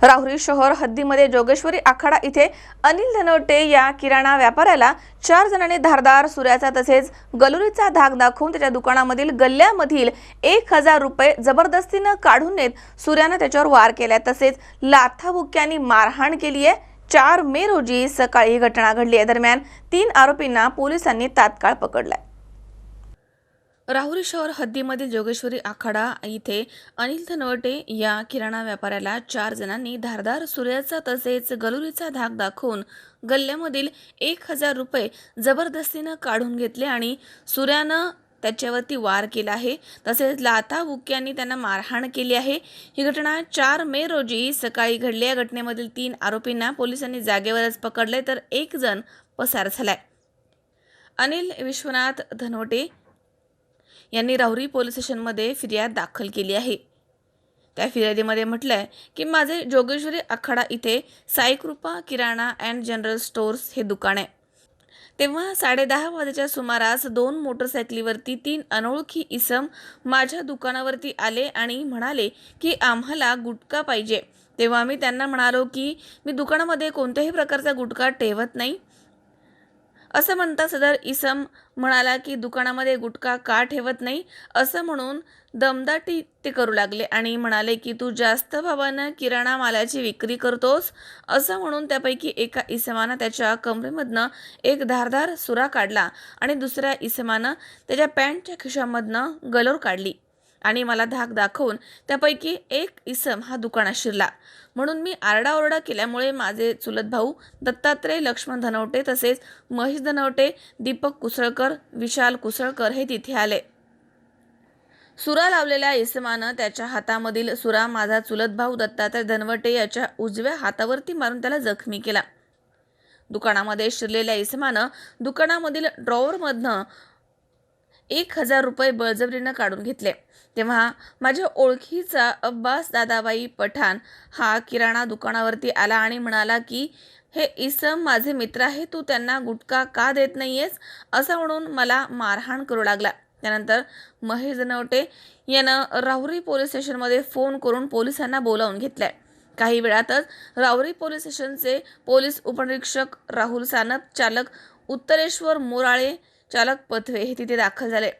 राहुरी शहर हद्दीमध्ये जोगेश्वरी आखाडा इथे अनिल धनवटे या किराणा व्यापाऱ्याला 4 जणांनी धारदार सुऱ्याचा तसेच गलुरीचा धाक दाखवून त्याच्या दुकानामधील गल्ल्यामधील 1000 रुपये जबरदस्तीनं काढून नेत सुऱ्यानं त्याच्यावर वार केला. तसेच लाथाबुक्क्यांनी मारहाण केली आहे. 4 मे रोजी सकाळी ही घटना घडली आहे. दरम्यान 3 आरोपींना पोलिसांनी तात्काळ पकडलाय. राहुरी शहर हद्दीमधील जोगेश्वरी आखाडा इथे अनिल धनवटे या किराणा व्यापाऱ्याला 4 जणांनी धारदार सुऱ्याचा तसेच गलुरीचा धाक दाखवून गल्ल्यामधील 1000 रुपये जबरदस्तीनं काढून घेतले आणि सुऱ्यानं त्याच्यावरती वार केला आहे. तसेच लाथाबुक्क्यांनी त्यांना मारहाण केली आहे. ही घटना 4 मे रोजी सकाळी घडली. या घटनेमधील 3 आरोपींना पोलिसांनी जागेवरच पकडले तर 1 जण पसार झालाय. अनिल विश्वनाथ धनवटे यांनी राहुरी पोलीस स्टेशनमध्ये फिर्याद दाखल केली आहे. त्या फिर्यादीमध्ये म्हटलंय की माझे जोगेश्वरी आखाडा इथे साईकृपा किराणा अँड जनरल स्टोअर्स हे दुकान आहे. तेव्हा 10:30 वाजेच्या सुमारास 2 मोटरसायकलीवरती 3 अनोळखी इसम माझ्या दुकानावरती आले आणि म्हणाले की आम्हाला गुटखा पाहिजे. तेव्हा मी त्यांना म्हणालो की मी दुकानामध्ये कोणत्याही प्रकारचा गुटखा ठेवत नाही. असं म्हणता सदर इसम म्हणाला की दुकानामध्ये गुटखा का ठेवत नाही असं म्हणून दमदाटी ते करू लागले आणि म्हणाले की तू जास्त भावानं किराणा मालाची विक्री करतोस असं म्हणून त्यापैकी एका इसमानं त्याच्या कमरेमधनं एक धारदार सुरा काढला आणि दुसऱ्या इसमानं त्याच्या पॅन्टच्या खिशामधनं गलोर काढली आणि मला धाक दाखवून त्यापैकी एक इसम हा दुकानात शिरला. म्हणून मी आरडाओरडा केल्यामुळे माझे चुलत भाऊ दत्तात्रय लक्ष्मण धनवटे तसेच महेश धनवटे, दीपक कुसळकर, विशाल कुसळकर हे तिथे आले. सुरा लावलेल्या इसमानं त्याच्या हातामधील सुरा माझा चुलत भाऊ दत्तात्रय धनवटे याच्या उजव्या हातावरती मारून त्याला जखमी केला. दुकानामध्ये शिरलेल्या इसमानं दुकानामधील ड्रॉवरमधनं 1000 रुपये बळजबरीनं काढून घेतले. तेव्हा माझ्या ओळखीचा अब्बास दादाबाई पठाण हा किराणा दुकानावरती आला आणि म्हणाला की हे इसम माझे मित्र आहे, तू त्यांना गुटखा का देत नाहीयेस असं म्हणून मला मारहाण करू लागला. त्यानंतर महेश धनवटे यानं राहुरी पोलीस स्टेशनमध्ये फोन करून पोलिसांना बोलावून घेतलंय. काही वेळातच राहुरी पोलीस स्टेशनचे पोलीस उपनिरीक्षक राहुल सानप, चालक उत्तरेश्वर मोराळे, चालक पथवे हे तिथे दाखल झाले.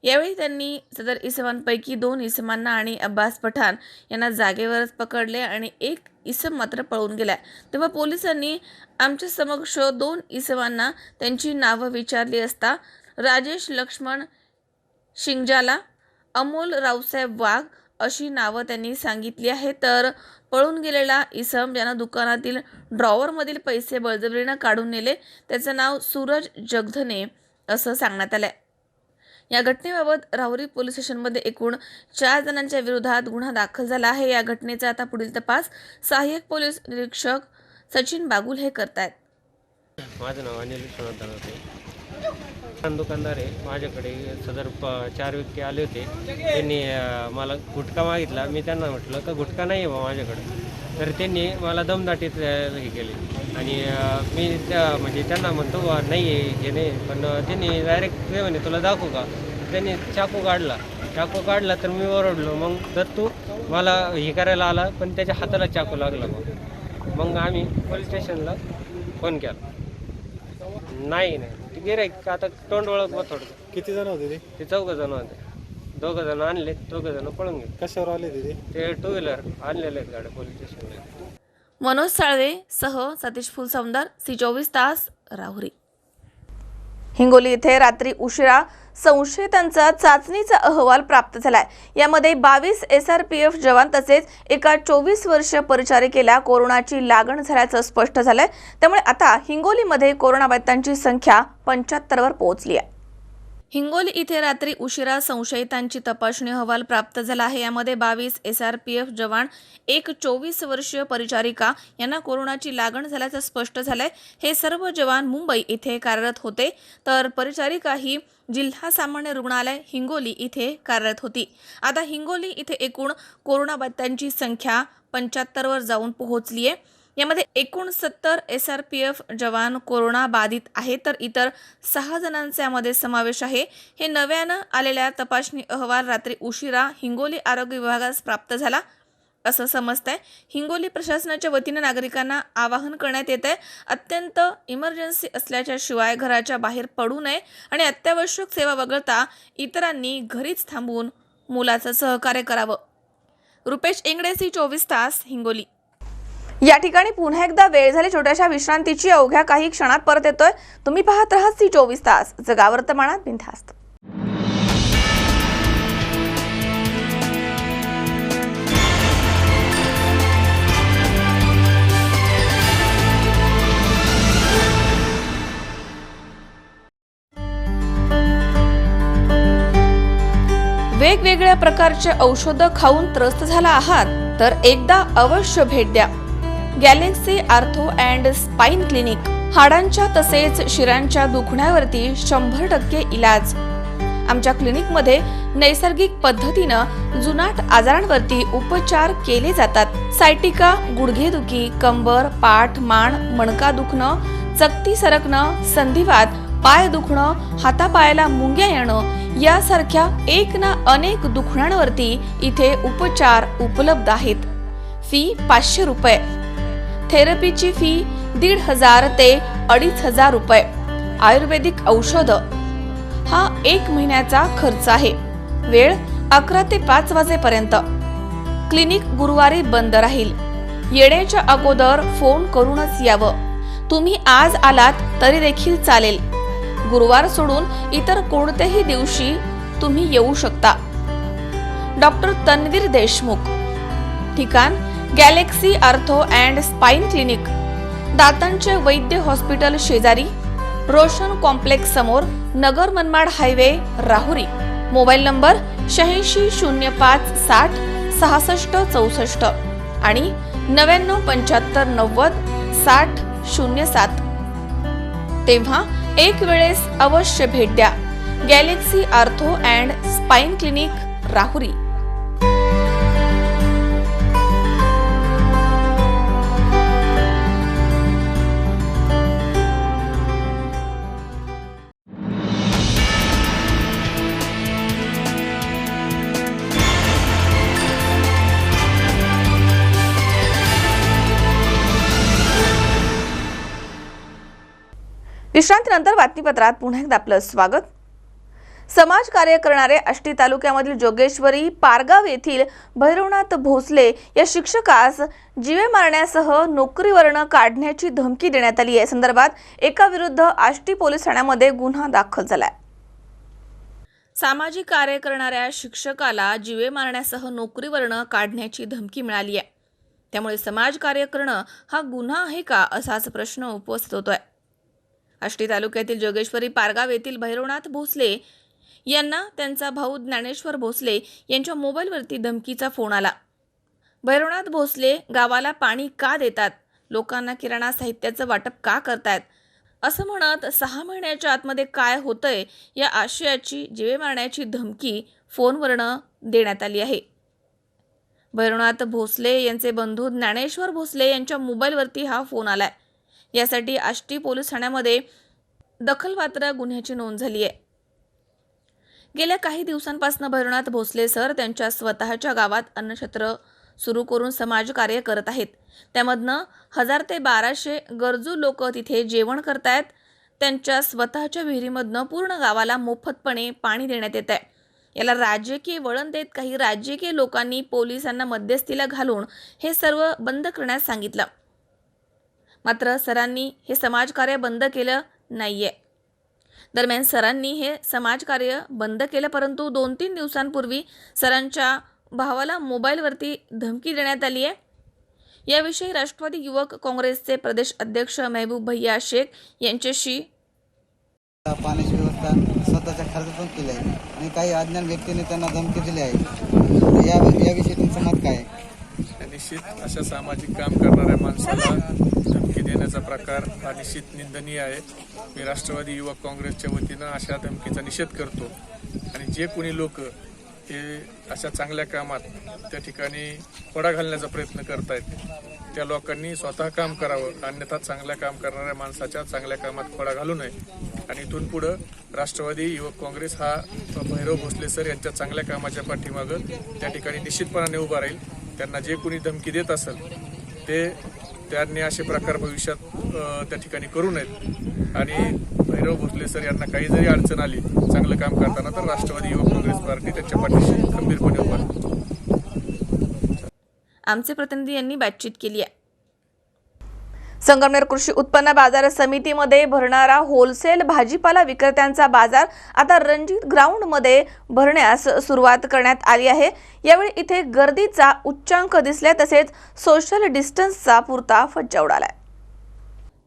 यावेळी त्यांनी सदर इसमांपैकी 2 इसमांना आणि अब्बास पठाण यांना जागेवरच पकडले आणि एक इसम मात्र पळून गेलाय. तेव्हा पोलिसांनी आमच्या समक्ष 2 इसमांना त्यांची नावं विचारली असता राजेश लक्ष्मण शिंगजाला, अमोल रावसाहेब वाघ अशी नावं त्यांनी सांगितली आहे. तर पळून गेलेला इसम ज्यानं दुकानातील ड्रॉवरमधील पैसे बळजबरीनं काढून नेले त्याचं नाव सूरज जगधने असं सांगण्यात आलंय. या घटनेबाबत राहुरी पोलीस स्टेशनमध्ये एकूण 4 जणांच्या विरोधात गुन्हा दाखल झाला आहे. या घटनेचा आता पुढील तपास सहाय्यक पोलीस निरीक्षक सचिन बागुल हे करतायत. माझं नाव अनिल विश्वनाथ धनवटे, दुकानदार आहे. माझ्याकडे सदर 4 व्यक्ती आले होते. त्यांनी मला गुटखा मागितला. मी त्यांना म्हटलं का गुटखा नाही आहे बा माझ्याकडे. तर त्यांनी मला दमदाटीत हे केले आणि मी म्हणजे त्यांना म्हणतो बा नाही आहे हे नाही, पण त्यांनी डायरेक्ट ते म्हणे तुला दाखवू का. त्यांनी चाकू काढला तर मी ओरडलो. मग तर तू मला हे करायला आला पण त्याच्या हाताला चाकू लागला. मग आम्ही पोलीस स्टेशनला फोन केला. नाही ते गिऱ्हाईक आता तोंड ओळख मग थोडं. किती जण होते ते 4 जण होते. 2 जण आणले, 2 जण पळून गेले. कशावर आले ते 2 व्हीलर आणलेले आहेत गाड्या पोलीस स्टेशनला. मनोज साळवे सह सतीश फुलसौंदर, सी24 तास, राहुरी. हिंगोली येथे रात्री उशिरा संशयितांचा चाचणीचा अहवाल प्राप्त झालाय. यामध्ये 22 SRPF जवान तसेच एका 24 वर्षीय परिचारिकेला कोरोनाची लागण झाल्याचं स्पष्ट झालंय. त्यामुळे आता हिंगोलीमध्ये कोरोनाबाधितांची संख्या 75 वर पोहोचली आहे. हिंगोली इथे रात्री उशिरा संशयितांची तपासणी अहवाल प्राप्त झाला आहे. यामध्ये 22 SRPF जवान, एक 24 वर्षीय परिचारिका यांना कोरोनाची लागण झाल्याचं स्पष्ट झालंय. हे सर्व जवान मुंबई इथे कार्यरत होते, तर परिचारिका ही जिल्हा सामान्य रुग्णालय हिंगोली इथे कार्यरत होती. आता हिंगोली इथे एकूण कोरोनाबाधितांची संख्या 75 वर जाऊन पोहोचली आहे. यामध्ये एकूण 70 SRPF जवान कोरोना बाधित आहेत, तर इतर 6 जणांचा यामध्ये समावेश आहे. हे नव्यानं आलेल्या तपासणी अहवाल रात्री उशिरा हिंगोली आरोग्य विभागास प्राप्त झाला असं समजतंय. हिंगोली प्रशासनाच्या वतीनं नागरिकांना आवाहन करण्यात येत आहे, अत्यंत इमर्जन्सी असल्याच्या शिवाय घराच्या बाहेर पडू नये आणि अत्यावश्यक सेवा वगळता इतरांनी घरीच थांबून मुलाचं सहकार्य करावं. रुपेश इंगडे, सी24 तास, हिंगोली. या ठिकाणी पुन्हा एकदा वेळ झाली छोट्याशा विश्रांतीची. अवघ्या काही क्षणात परत येतोय. तुम्ही पाहत राहा सी24 तास, जगा वर्तमानात बिनधास्त. वेगवेगळ्या प्रकारचे औषधं खाऊन त्रस्त झाला आहात तर एकदा अवश्य भेट द्या. Galaxy ortho and spine clinic. हाडांच्या तसेच शिरांच्या दुखण्यावरती 100% इलाज. आमच्या क्लिनिकमध्ये नैसर्गिक पद्धतीनं जुनाट आजारांवरती उपचार केले जातात. सायटिका, गुडघेदुखी, कंबर, पाठ, मान, मणका दुखणं, चकती सरकणं, संधिवात, पाय दुखणं, हातापायाला मुंग्या येणं यासारख्या एक ना अनेक दुखण्यांवरती इथे उपचार उपलब्ध आहेत. फी 500 रुपये. थेरपीची फी 1500 ते 2500 रुपये. आयुर्वेदिक औषध हा 1 महिन्याचा खर्च आहे. वेळ 11 ते 5 वाजेपर्यंत. क्लिनिक गुरुवारी बंद राहील. येण्याच्या अगोदर फोन करूनच यावं. तुम्ही आज आलात तरी देखील चालेल. गुरुवार सोडून इतर कोणत्याही दिवशी तुम्ही येऊ शकता. डॉक्टर तन्वीर देशमुख. ठिकाण galaxy ortho and spine clinic, दातांचे वैद्य हॉस्पिटल शेजारी, रोशन कॉम्प्लेक्स समोर, Nagar Manmad highway, Rahuri. Mobile number 8605 60 66 64 आणि 9975 90 60 07. तेव्हा एक वेळेस अवश्य भेट द्या. Galaxy ortho and spine clinic, Rahuri. विश्रांतीनंतर बातमीपत्रात पुन्हा एकदा आपलं स्वागत. समाज कार्य करणारे आष्टी तालुक्यामधील जोगेश्वरी पारगाव येथील भैरवनाथ भोसले या शिक्षकास जीवे मारण्यासह नोकरीवरून काढण्याची धमकी देण्यात आली आहे. संदर्भात एका विरुद्ध आष्टी पोलीस ठाण्यामध्ये गुन्हा दाखल झालाय. सामाजिक कार्य करणाऱ्या शिक्षकाला जीवे मारण्यासह नोकरीवरून काढण्याची धमकी मिळाली आहे. त्यामुळे समाज कार्य करणं हा गुन्हा आहे का असाच प्रश्न उपस्थित होतोय. आष्टी तालुक्यातील जोगेश्वरी पारगाव येथील भैरवनाथ भोसले यांना त्यांचा भाऊ ज्ञानेश्वर भोसले यांच्या मोबाईलवरती धमकीचा फोन आला. भैरवनाथ भोसले गावाला पाणी का देतात, लोकांना किराणा साहित्याचं वाटप का करतायत असं म्हणत 6 महिन्याच्या आतमध्ये काय होतंय या आशयाची जीवे मारण्याची धमकी फोनवरनं देण्यात आली आहे. भैरवनाथ भोसले यांचे बंधू ज्ञानेश्वर भोसले यांच्या मोबाईलवरती हा फोन आलाय. यासाठी आष्टी पोलीस ठाण्यामध्ये दखलपात्र गुन्ह्याची नोंद झाली आहे. गेल्या काही दिवसांपासून भैरवनाथ भोसले सर त्यांच्या स्वतःच्या गावात अन्नछत्र सुरू करून समाजकार्य करत आहेत. त्यामधनं 1000 ते 1200 गरजू लोक तिथे जेवण करतायत. त्यांच्या स्वतःच्या विहिरीमधनं पूर्ण गावाला मोफतपणे पाणी देण्यात येत आहे. याला राजकीय वळण देत काही राजकीय लोकांनी पोलिसांना मध्यस्थीला घालून हे सर्व बंद करण्यास सांगितलं. मात्र सरांनी हे समाजकार्य बंद केलं नाहीये. दरम्यान सरांनी हे समाजकार्य बंद केलं, परंतु 2-3 दिवसांपूर्वी सरांच्या भावाला मोबाईलवरती धमकी देण्यात आली आहे. याविषयी राष्ट्रवादी युवक काँग्रेसचे प्रदेश अध्यक्ष महबूब भैया शेख यांच्याशी पाण्याची व्यवस्था स्वतःच्या खर्चातून केली आहे आणि काही अज्ञान व्यक्तीने त्यांना धमकी दिली आहे. याविषयी तुमचं मत काय आहे? निश्चित अशा सामाजिक काम करणाऱ्या माणसाला धमकी देण्याचा प्रकार हा निश्चित निंदनीय आहे. मी राष्ट्रवादी युवक काँग्रेसच्या वतीनं अशा धमकीचा निषेध करतो आणि जे कोणी लोक हे अशा चांगल्या कामात त्या ठिकाणी खोडा घालण्याचा प्रयत्न करतायत त्या लोकांनी स्वतः काम करावं, अन्यथा चांगल्या काम करणाऱ्या माणसाच्या चांगल्या कामात खोडा घालू नये. आणि इथून पुढं राष्ट्रवादी युवक काँग्रेस हा भैरव भोसले सर यांच्या चांगल्या कामाच्या पाठीमागं त्या ठिकाणी निश्चितपणाने उभा राहील. त्यांना जे कोणी धमकी देत असेल त्यांनी असे प्रकार भविष्यात त्या ठिकाणी करू नयेत. आणि भैरव भोसले सर यांना काही जरी अडचण आली चांगलं काम करताना तर राष्ट्रवादी युवक काँग्रेस पार्टी त्यांच्या पाठीशी खंबीरपणे उभा राहील. आमचे प्रतिनिधी यांनी बातचीत केली आहे. संगमनेर कृषी उत्पन्न बाजार समितीमध्ये भरणारा होलसेल भाजीपाला विक्रेत्यांचा बाजार आता रणजित ग्राउंडमध्ये भरण्यास सुरुवात करण्यात आली आहे. यावेळी इथे गर्दीचा उच्चांक दिसला, तसेच सोशल डिस्टन्सचा पुरता फज्जा उडालाय.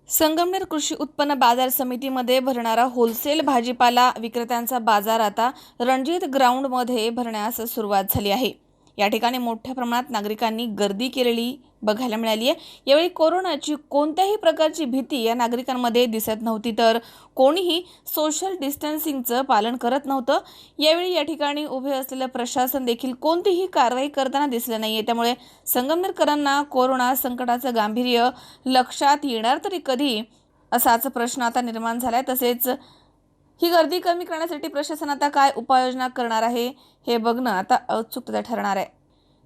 संगमनेर कृषी उत्पन्न बाजार समितीमध्ये भरणारा होलसेल भाजीपाला विक्रेत्यांचा बाजार आता रणजित ग्राउंडमध्ये भरण्यास सुरुवात झाली आहे. या ठिकाणी मोठ्या प्रमाणात नागरिकांनी गर्दी केलेली बघायला मिळाली आहे. यावेळी कोरोनाची कोणत्याही प्रकारची भीती या नागरिकांमध्ये दिसत नव्हती, तर कोणीही सोशल डिस्टन्सिंगचं पालन करत नव्हतं. यावेळी या ठिकाणी उभे असलेलं प्रशासन देखील कोणतीही कारवाई करताना दिसलं नाहीये. त्यामुळे संगमनेरकरांना कोरोना संकटाचं गांभीर्य लक्षात येणार तरी कधी असाच प्रश्न आता निर्माण झालाय. तसेच ही गर्दी कमी करण्यासाठी प्रशासन आता काय उपाययोजना करणार आहे हे बघणं आता औत्सुक्यता ठरणार आहे.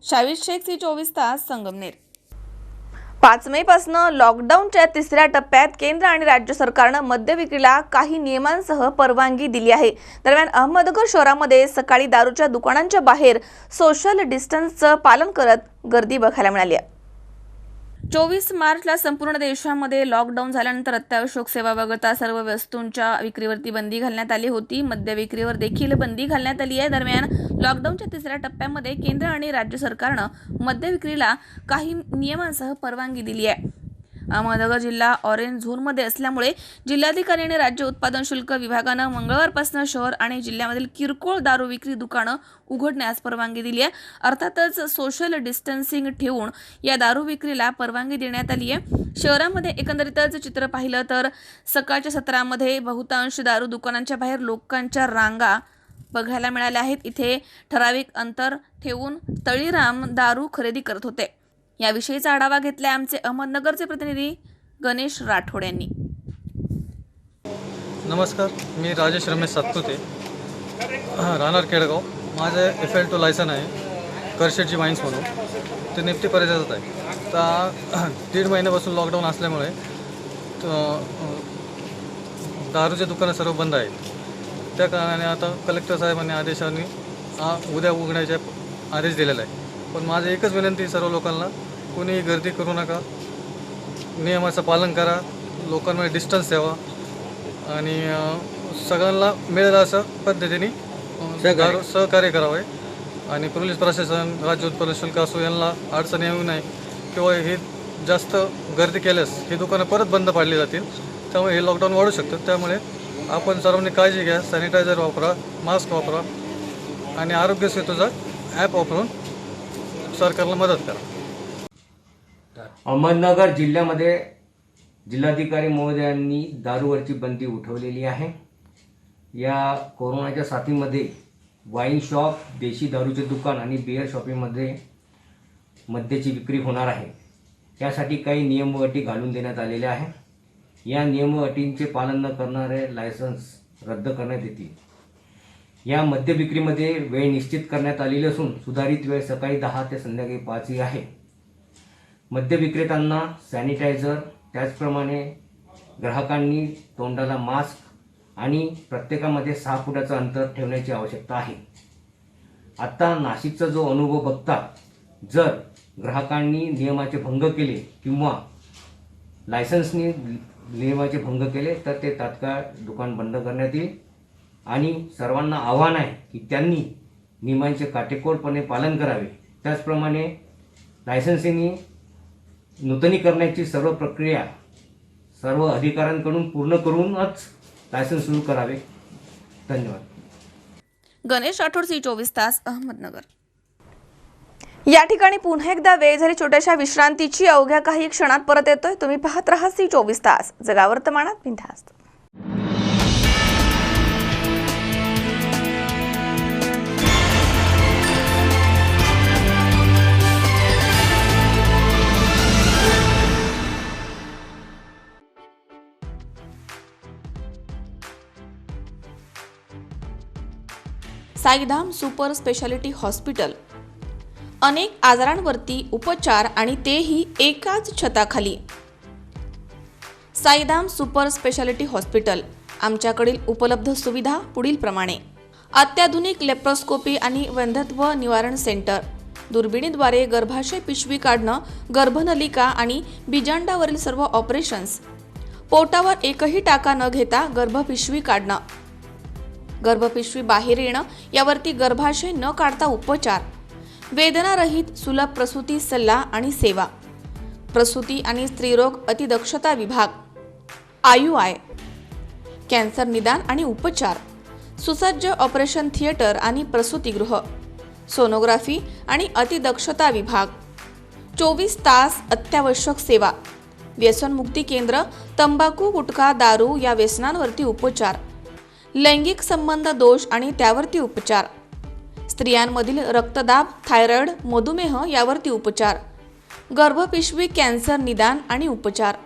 शावीर शेख, C24 तास, संगमनेर. 5 मे पासून लॉकडाऊनच्या 3ऱ्या टप्प्यात केंद्र आणि राज्य सरकारनं मद्य विक्रीला काही नियमांसह परवानगी दिली आहे. दरम्यान अहमदनगर शहरामध्ये सकाळी दारूच्या दुकानांच्या बाहेर सोशल डिस्टन्सचं पालन करत गर्दी बघायला मिळाली आहे. 24 मार्चला संपूर्ण देशामध्ये लॉकडाऊन झाल्यानंतर अत्यावश्यक सेवा वगळता सर्व वस्तूंच्या विक्रीवरती बंदी घालण्यात आली होती. मद्य विक्रीवर देखील बंदी घालण्यात आली आहे. दरम्यान लॉकडाऊनच्या 3ऱ्या टप्प्यामध्ये केंद्र आणि राज्य सरकारनं मद्य विक्रीला काही नियमांसह परवानगी दिली आहे. अहमदनगर जिल्हा ऑरेंज झोनमध्ये असल्यामुळे जिल्हाधिकारी आणि राज्य उत्पादन शुल्क विभागानं मंगळवारपासून शहर आणि जिल्ह्यामधील किरकोळ दारू विक्री दुकानं उघडण्यास परवानगी दिली आहे. अर्थातच सोशल डिस्टन्सिंग ठेवून या दारू विक्रीला परवानगी देण्यात आली आहे. शहरामध्ये एकंदरीतच चित्र पाहिलं तर सकाळच्या सत्रामध्ये बहुतांश दारू दुकानांच्या बाहेर लोकांच्या रांगा बघायला मिळाल्या आहेत. इथे ठराविक अंतर ठेवून तळीराम दारू खरेदी करत होते. याविषयीचा आढावा घेतलाय आमचे अहमदनगरचे प्रतिनिधी गणेश राठोड यांनी. नमस्कार, मी राजेश रमेश सातपुते, राहणार केडगाव. माझं FL2 लायसन आहे करशेटची माइन्स म्हणून. ते निफ्टी परिसरात आहे. तर 1.5 महिन्यापासून लॉकडाऊन असल्यामुळे दारूचे दुकानं सर्व बंद आहेत. त्या कारणाने आता कलेक्टर साहेबांनी आदेशाने उद्या उघडण्याचे आदेश दिलेला आहे. पण माझं एकच विनंती सर्व लोकांना, कोणीही गर्दी करू नका, नियमाचं पालन करा, लोकांमध्ये डिस्टन्स ठेवा आणि सगळ्यांना मिळेल असं पद्धतीने सहकार्य करावे. आणि पोलीस प्रशासन, राज्य उत्पादन शुल्क असो, यांना अडचण येऊ नये किंवा हे जास्त गर्दी केल्यास ही दुकानं परत बंद पाडली जातील. त्यामुळे हे लॉकडाऊन वाढू शकतं. त्यामुळे आपण सर्वांनी काळजी घ्या, सॅनिटायझर वापरा, मास्क वापरा आणि आरोग्य सेतूचा ॲप वापरून सरकारला मदत करा. अहमदनगर जिल्ह्यामध्ये जिल्हाधिकारी महोदयांनी दारूवरची बंदी उठवलेली आहे. या कोरोनाच्या साथीमध्ये वाईन शॉप, देशी दारूचे दुकान आणि बिअर शॉपीमध्ये मद्याची विक्री होणार आहे. यासाठी काही नियम व अटी घालून देण्यात आलेल्या आहे. या नियम व अटींचे पालन न करणारे लायसन्स रद्द करण्यात येतील. या मद्य विक्रीमध्ये वेळ निश्चित करण्यात आलेली असून सुधारित वेळ सकाळी 10 ते संध्याकाळी 5 ही आहे. मद्य विक्रेत्यांना सॅनिटायझर, त्याचप्रमाणे ग्राहकांनी तोंडाला मास्क आणि प्रत्येकामध्ये 6 फुटाचं अंतर ठेवण्याची आवश्यकता आहे. आता नाशिकचा जो अनुभव बघता, जर ग्राहकांनी नियमाचे भंग केले किंवा लायसन्सनी नियमाचे भंग केले तर ते तात्काळ दुकान बंद करण्यात येईल आणि सर्वांना आव्हान आहे की त्यांनी नियमांचे काटेकोरपणे पालन करावे. त्याचप्रमाणे लायसन्सिंग नूतनीकरणाची सर्व प्रक्रिया सर्व अधिकाऱ्यांकडून पूर्ण करूनच लायसन्स सुरू करावे. धन्यवाद. गणेश राठोड, C24 तास, अहमदनगर. या ठिकाणी पुन्हा एकदा वेळ झाली छोट्याशा विश्रांतीची. अवघ्या काही क्षणात परत येतोय. तुम्ही पाहत राहा C24 तास, जगा वर्तमानात बिनधास्त. Saidham super speciality hospital. अनेक आजारांवरती उपचार आणि तेही एकाच छताखाली. Saidham super speciality hospital. आमच्याकडील उपलब्ध सुविधा पुढील प्रमाणे: अत्याधुनिक लेप्रोस्कोपी आणि वंध्यत्व निवारण सेंटर, दुर्बिणीद्वारे गर्भाशय पिशवी काढणं, गर्भनलिका आणि बीजांडावरील सर्व ऑपरेशन्स, पोटावर एकही टाका न घेता गर्भपिशवी काढणं, गर्भपिशवी बाहेर येणं यावरती गर्भाशय न काढता उपचार, वेदनारहित सुलभ प्रसूती सल्ला आणि सेवा, प्रसूती आणि स्त्रीरोग अतिदक्षता विभाग, IUI, कॅन्सर निदान आणि उपचार, सुसज्ज ऑपरेशन थिएटर आणि प्रसूतीगृह, सोनोग्राफी आणि अतिदक्षता विभाग, 24 तास अत्यावश्यक सेवा, व्यसनमुक्ती केंद्र, तंबाखू गुटखा दारू या व्यसनांवरती उपचार, लैंगिक संबंध दोष आणि त्यावरती उपचार, स्त्रियांमधील रक्तदाब, थायरॉइड, मधुमेह यावरती उपचार, गर्भपिशवी कॅन्सर निदान आणि उपचार,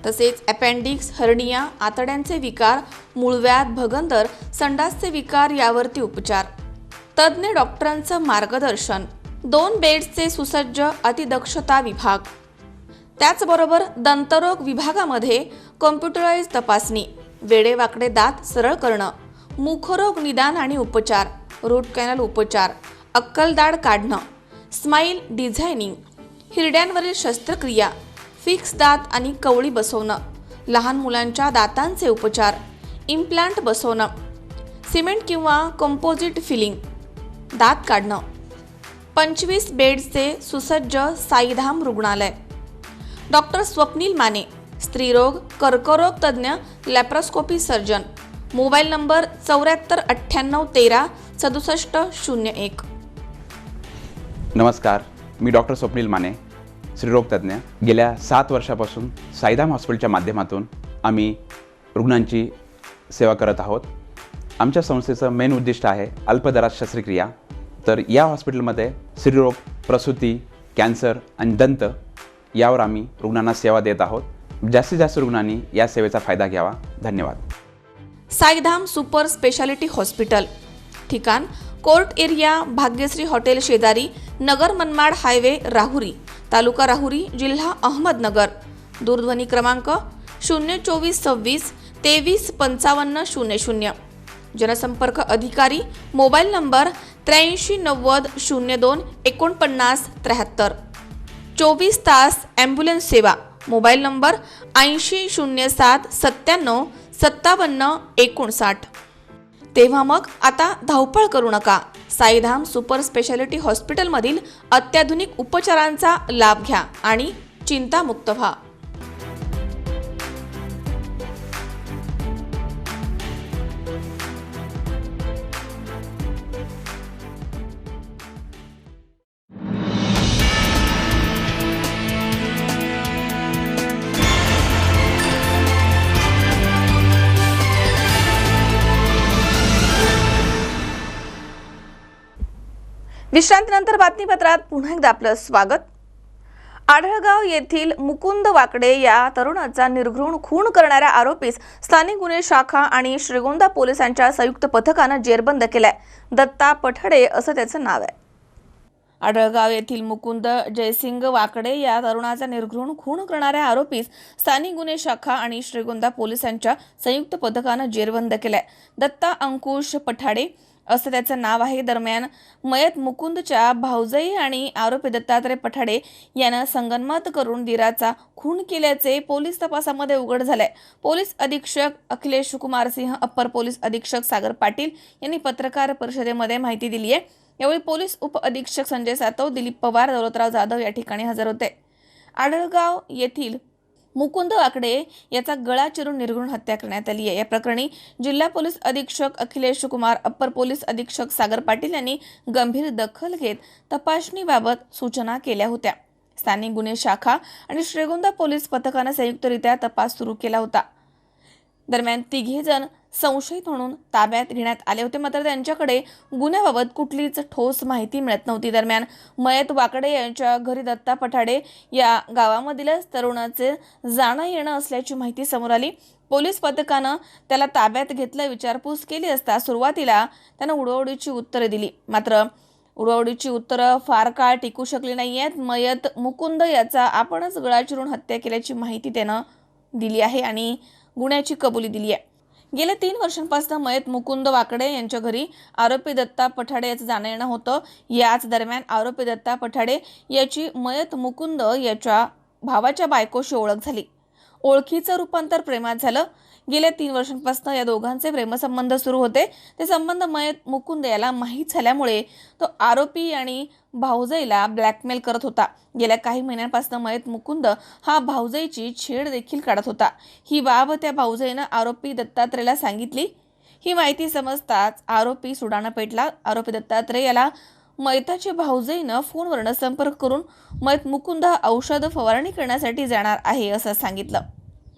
तसेच अपेंडिक्स, हर्निया, आतड्यांचे विकार, मूळव्याध, भगंदर, संडासचे विकार यावरती उपचार, तज्ज्ञ डॉक्टरांचं मार्गदर्शन, 2 बेड्सचे सुसज्ज अतिदक्षता विभाग, त्याचबरोबर दंतरोग विभागामध्ये कॉम्प्युटराइज तपासणी, वेडेवाकडे दात सरळ करणं, मुखरोग निदान आणि उपचार, रूट कॅनल उपचार, अक्कलदाढ काढणं, स्माईल डिझायनिंग, हिरड्यांवरील शस्त्रक्रिया, फिक्स दात आणि कवळी बसवणं, लहान मुलांच्या दातांचे उपचार, इम्प्लांट बसवणं, सिमेंट किंवा कंपोजिट फिलिंग, दात काढणं, 25 बेड्सचे सुसज्ज साईधाम रुग्णालय. डॉक्टर स्वप्नील माने, स्त्रीरोग कर्करोग तज्ज्ञ, लॅप्रोस्कोपी सर्जन. Mobile number 7498136701. नमस्कार, मी डॉक्टर स्वप्नील माने, स्त्रीरोग तज्ज्ञ. गेल्या 7 वर्षापासून साईधाम हॉस्पिटलच्या माध्यमातून आम्ही रुग्णांची सेवा करत आहोत. आमच्या संस्थेचं मेन उद्दिष्ट आहे अल्पदरात शस्त्रक्रिया. तर या हॉस्पिटलमध्ये स्त्रीरोग, प्रसूती, कॅन्सर आणि दंत यावर आम्ही रुग्णांना सेवा देत आहोत. जास्तीत जास्त रुग्णांनी या सेवेचा फायदा घ्यावा. धन्यवाद. Saidham super speciality hospital. ठिकाण कोर्ट एरिया, भाग्यश्री हॉटेल शेजारी, नगर मनमाड हायवे, राहुरी, तालुका राहुरी, जिल्हा अहमदनगर. दूरध्वनी क्रमांक 02426 235500. जनसंपर्क अधिकारी, मोबाईल नंबर 8390 02 4973. 24 तास ॲम्ब्युलन्स सेवा. Mobile number 8007 97 57 59. तेव्हा मग आता धावपळ करू नका. साईधाम सुपर स्पेशालिटी हॉस्पिटलमधील अत्याधुनिक उपचारांचा लाभ घ्या आणि चिंतामुक्त व्हा. विश्रांतीनंतर बातमीपत्रात पुन्हा एकदा आपलं स्वागत. आढळगाव येथील मुकुंद वाकडे या तरुणाचा निर्घृण खून करणाऱ्या आरोपीस स्थानिक गुन्हे शाखा आणि श्रीगोंदा पोलिसांच्या संयुक्त पथकानं जेरबंद केलाय. दत्ता पठाडे असं त्याचं नाव आहे. आढळगाव येथील मुकुंद जयसिंग वाकडे या तरुणाचा निर्घृण खून करणाऱ्या आरोपीस स्थानिक गुन्हे शाखा आणि श्रीगोंदा पोलिसांच्या संयुक्त पथकानं जेरबंद केलाय. दत्ता अंकुश पठाडे असं त्याचं नाव आहे. दरम्यान मयत मुकुंदच्या भाऊजाई आणि आरोपी दत्तात्रय पठाडे यानं संगनमत करून दीराचा खून केल्याचे पोलीस तपासामध्ये उघड झालंय. पोलीस अधीक्षक अखिलेश कुमार सिंह, अप्पर पोलीस अधीक्षक सागर पाटील यांनी पत्रकार परिषदेमध्ये माहिती दिली आहे. यावेळी पोलीस उप अधीक्षक संजय सातव, दिलीप पवार, दौलतराव जाधव या ठिकाणी हजर होते. आडळगाव येथील मुकुंद वाकडे याचा गळा चिरून निर्घृण हत्या करण्यात आली आहे. या प्रकरणी जिल्हा पोलीस अधीक्षक अखिलेश कुमार, अप्पर पोलीस अधीक्षक सागर पाटील यांनी गंभीर दखल घेत तपासणीबाबत सूचना केल्या होत्या. स्थानिक गुन्हे शाखा आणि श्रीगोंदा पोलीस पथकानं संयुक्तरित्या तपास सुरू केला होता. दरम्यान तिघे जण संशयित म्हणून ताब्यात घेण्यात आले होते, मात्र त्यांच्याकडे गुन्ह्याबाबत कुठलीच ठोस माहिती मिळत नव्हती. दरम्यान मयत वाकडे यांच्या घरी दत्ता पठाडे या गावामधीलच तरुणाचे जाणं येणं असल्याची माहिती समोर आली. पोलीस पथकानं त्याला ताब्यात घेतलं. विचारपूस केली असता सुरुवातीला त्यानं उडवडीची उत्तरे दिली, मात्र उडवडीची उत्तरं फार काळ टिकू शकली नाही आहेत. मयत मुकुंद याचा आपणच गळा चिरून हत्या केल्याची माहिती त्यानं दिली आहे आणि गुन्ह्याची कबुली दिली आहे. गेल्या 3 वर्षांपासून मयत मुकुंद वाकडे यांच्या घरी आरोपी दत्ता पठाडे याचं जाणं येणं होतं. याच दरम्यान आरोपी दत्ता पठाडे याची मयत मुकुंद याच्या भावाच्या बायकोशी ओळख झाली. ओळखीचं रूपांतर प्रेमात झालं. गेल्या 3 वर्षांपासून या दोघांचे प्रेमसंबंध सुरू होते. ते संबंध मयत मुकुंद याला माहीत झाल्यामुळे तो आरोपी आणि भाऊजाईला ब्लॅकमेल करत होता. गेल्या काही महिन्यांपासून मयत मुकुंद हा भाऊजाईची छेड देखील काढत होता. ही बाब त्या भाऊजाईनं आरोपी दत्तात्रयला सांगितली. ही माहिती समजताच आरोपी सुडाणा पेटला. आरोपी दत्तात्रय याला मयताच्या भाऊजाईनं फोनवरनं संपर्क करून मयत मुकुंद औषध फवारणी करण्यासाठी जाणार आहे असं सांगितलं.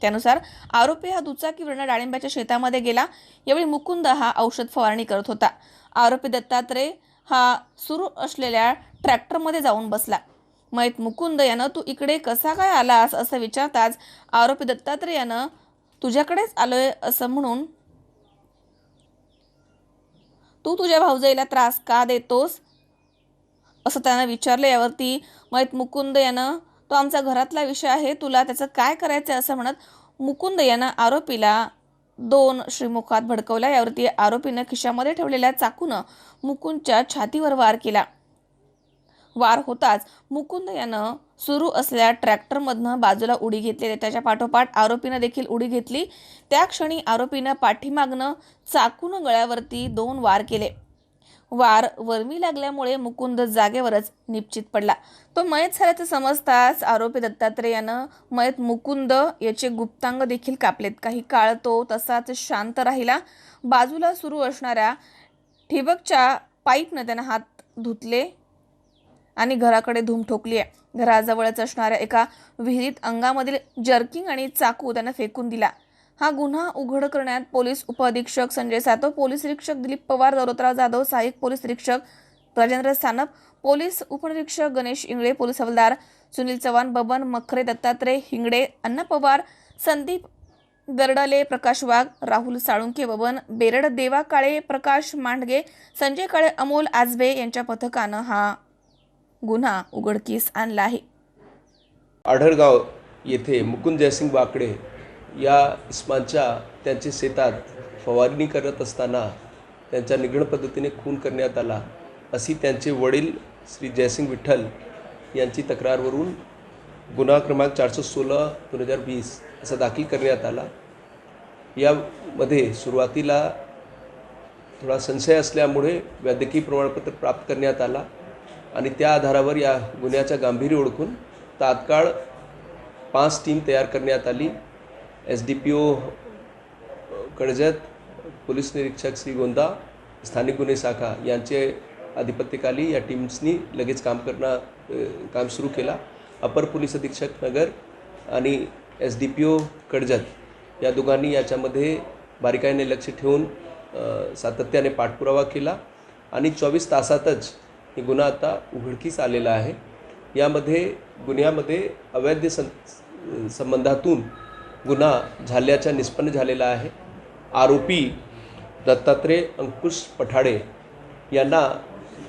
त्यानुसार आरोपी हा दुचाकीवरनं डाळिंबाच्या शेतामध्ये गेला. यावेळी मुकुंद हा औषध फवारणी करत होता. आरोपी दत्तात्रय हा सुरू असलेल्या ट्रॅक्टरमध्ये जाऊन बसला. मयत मुकुंद यानं तू इकडे कसा काय आलास असं विचारताच आरोपी दत्तात्रय यानं तुझ्याकडेच आलोय असं म्हणून तू तुझ्या भाऊजाईला त्रास का देतोस असं त्यानं विचारलं. यावरती मयत मुकुंद यानं तो आमचा घरातला विषय आहे, तुला त्याचं काय करायचं असं म्हणत मुकुंद यानं आरोपीला 2 श्रीमुखात भडकवला. यावरती आरोपीनं खिशामध्ये ठेवलेल्या चाकूनं मुकुंदच्या छातीवर वार केला. वार होताच मुकुंद यानं सुरू असलेल्या ट्रॅक्टरमधनं बाजूला उडी घेतली. त्याच्या पाठोपाठ आरोपीनं देखील उडी घेतली. त्या क्षणी आरोपीनं पाठीमागनं चाकूनं गळ्यावरती 2 वार केले. वार वरमी लागल्यामुळे मुकुंद जागेवरच निश्चित पडला. तो मयत झाल्याचं समजताच आरोपी दत्तात्रय यानं मयत मुकुंद याचे गुप्तांग देखील कापलेत. काही काळ तो तसाच शांत राहिला. बाजूला सुरू असणाऱ्या ठिबकच्या पाईपनं त्यानं हात धुतले आणि घराकडे धूम ठोकली आहे. घराजवळच असणाऱ्या एका विहिरीत अंगामधील जर्किंग आणि चाकू त्यानं फेकून दिला. हा गुन्हा उघड करण्यात पोलीस उपअधीक्षक संजय सातव, पोलीस निरीक्षक दिलीप पवार, दौलतराव जाधव, सहाय्यक पोलीस निरीक्षक राजेंद्र सानप, पोलीस उपनिरीक्षक गणेश इंगळे, पोलीस हवालदार सुनील चव्हाण, बबन मखरे, दत्तात्रय हिंगडे, अण्णा पवार, संदीप गरडाले, प्रकाश वाघ, राहुल साळुंके, बबन बेरड, देवा काळे, प्रकाश मांडगे, संजय काळे, अमोल आजबे यांच्या पथकानं हा गुन्हा उघडकीस आणला आहे. आढळगाव येथे मुकुंद जयसिंग वाकडे या इस्मानच्या त्यांच्या शेतात फवारणी करत असताना त्यांच्या निगड पद्धतीने खून करण्यात आला अशी त्यांचे वडील श्री जयसिंग विठ्ठल यांची तक्रारवरून गुन्हा क्रमांक 416/2020 असा दाखल करण्यात आला. यामध्ये सुरुवातीला थोडा संशय असल्यामुळे वैद्यकीय प्रमाणपत्र प्राप्त करण्यात आला आणि त्या आधारावर या गुन्ह्याचं गांभीर्य ओळखून तात्काळ 5 टीम तयार करण्यात आली. SDPO कर्जत, पोलीस निरीक्षक श्रीगोंदा, स्थानिक गुन्हे शाखा यांचे आधिपत्याखाली या टीम्सनी लगेच काम सुरू केला. अपर पोलीस अधीक्षक नगर आणि SDPO कर्जत या दोघांनी याच्यामध्ये बारीकाईने लक्ष ठेवून सातत्याने पाठपुरावा केला आणि 24 तासातच हे गुन्हा आता उघडकीस आलेला आहे. यामध्ये गुन्ह्यामध्ये अवैध संबंधातून गुन्हा झाल्याचा निष्पन्न झालेला आहे. आरोपी दत्तात्रय अंकुश पठाडे यांना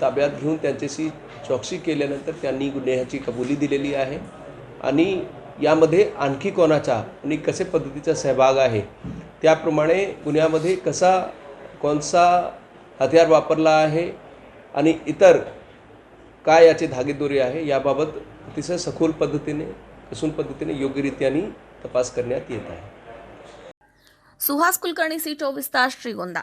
ताब्यात घेऊन त्यांच्याशी चौकशी केल्यानंतर त्यांनी गुन्ह्याची कबुली दिलेली आहे आणि यामध्ये आणखी कोणाचा आणि कसे पद्धतीचा सहभाग आहे त्याप्रमाणे गुन्ह्यामध्ये कोणसा हत्यार वापरला आहे आणि इतर काय याची धागेदोरी आहे याबाबत अतिशय सखोल पद्धतीने कसून पद्धतीने योग्यरित्याने तपास करण्यात येत आहे. सुहास कुलकर्णी, C24 तास, श्रीगोंदा.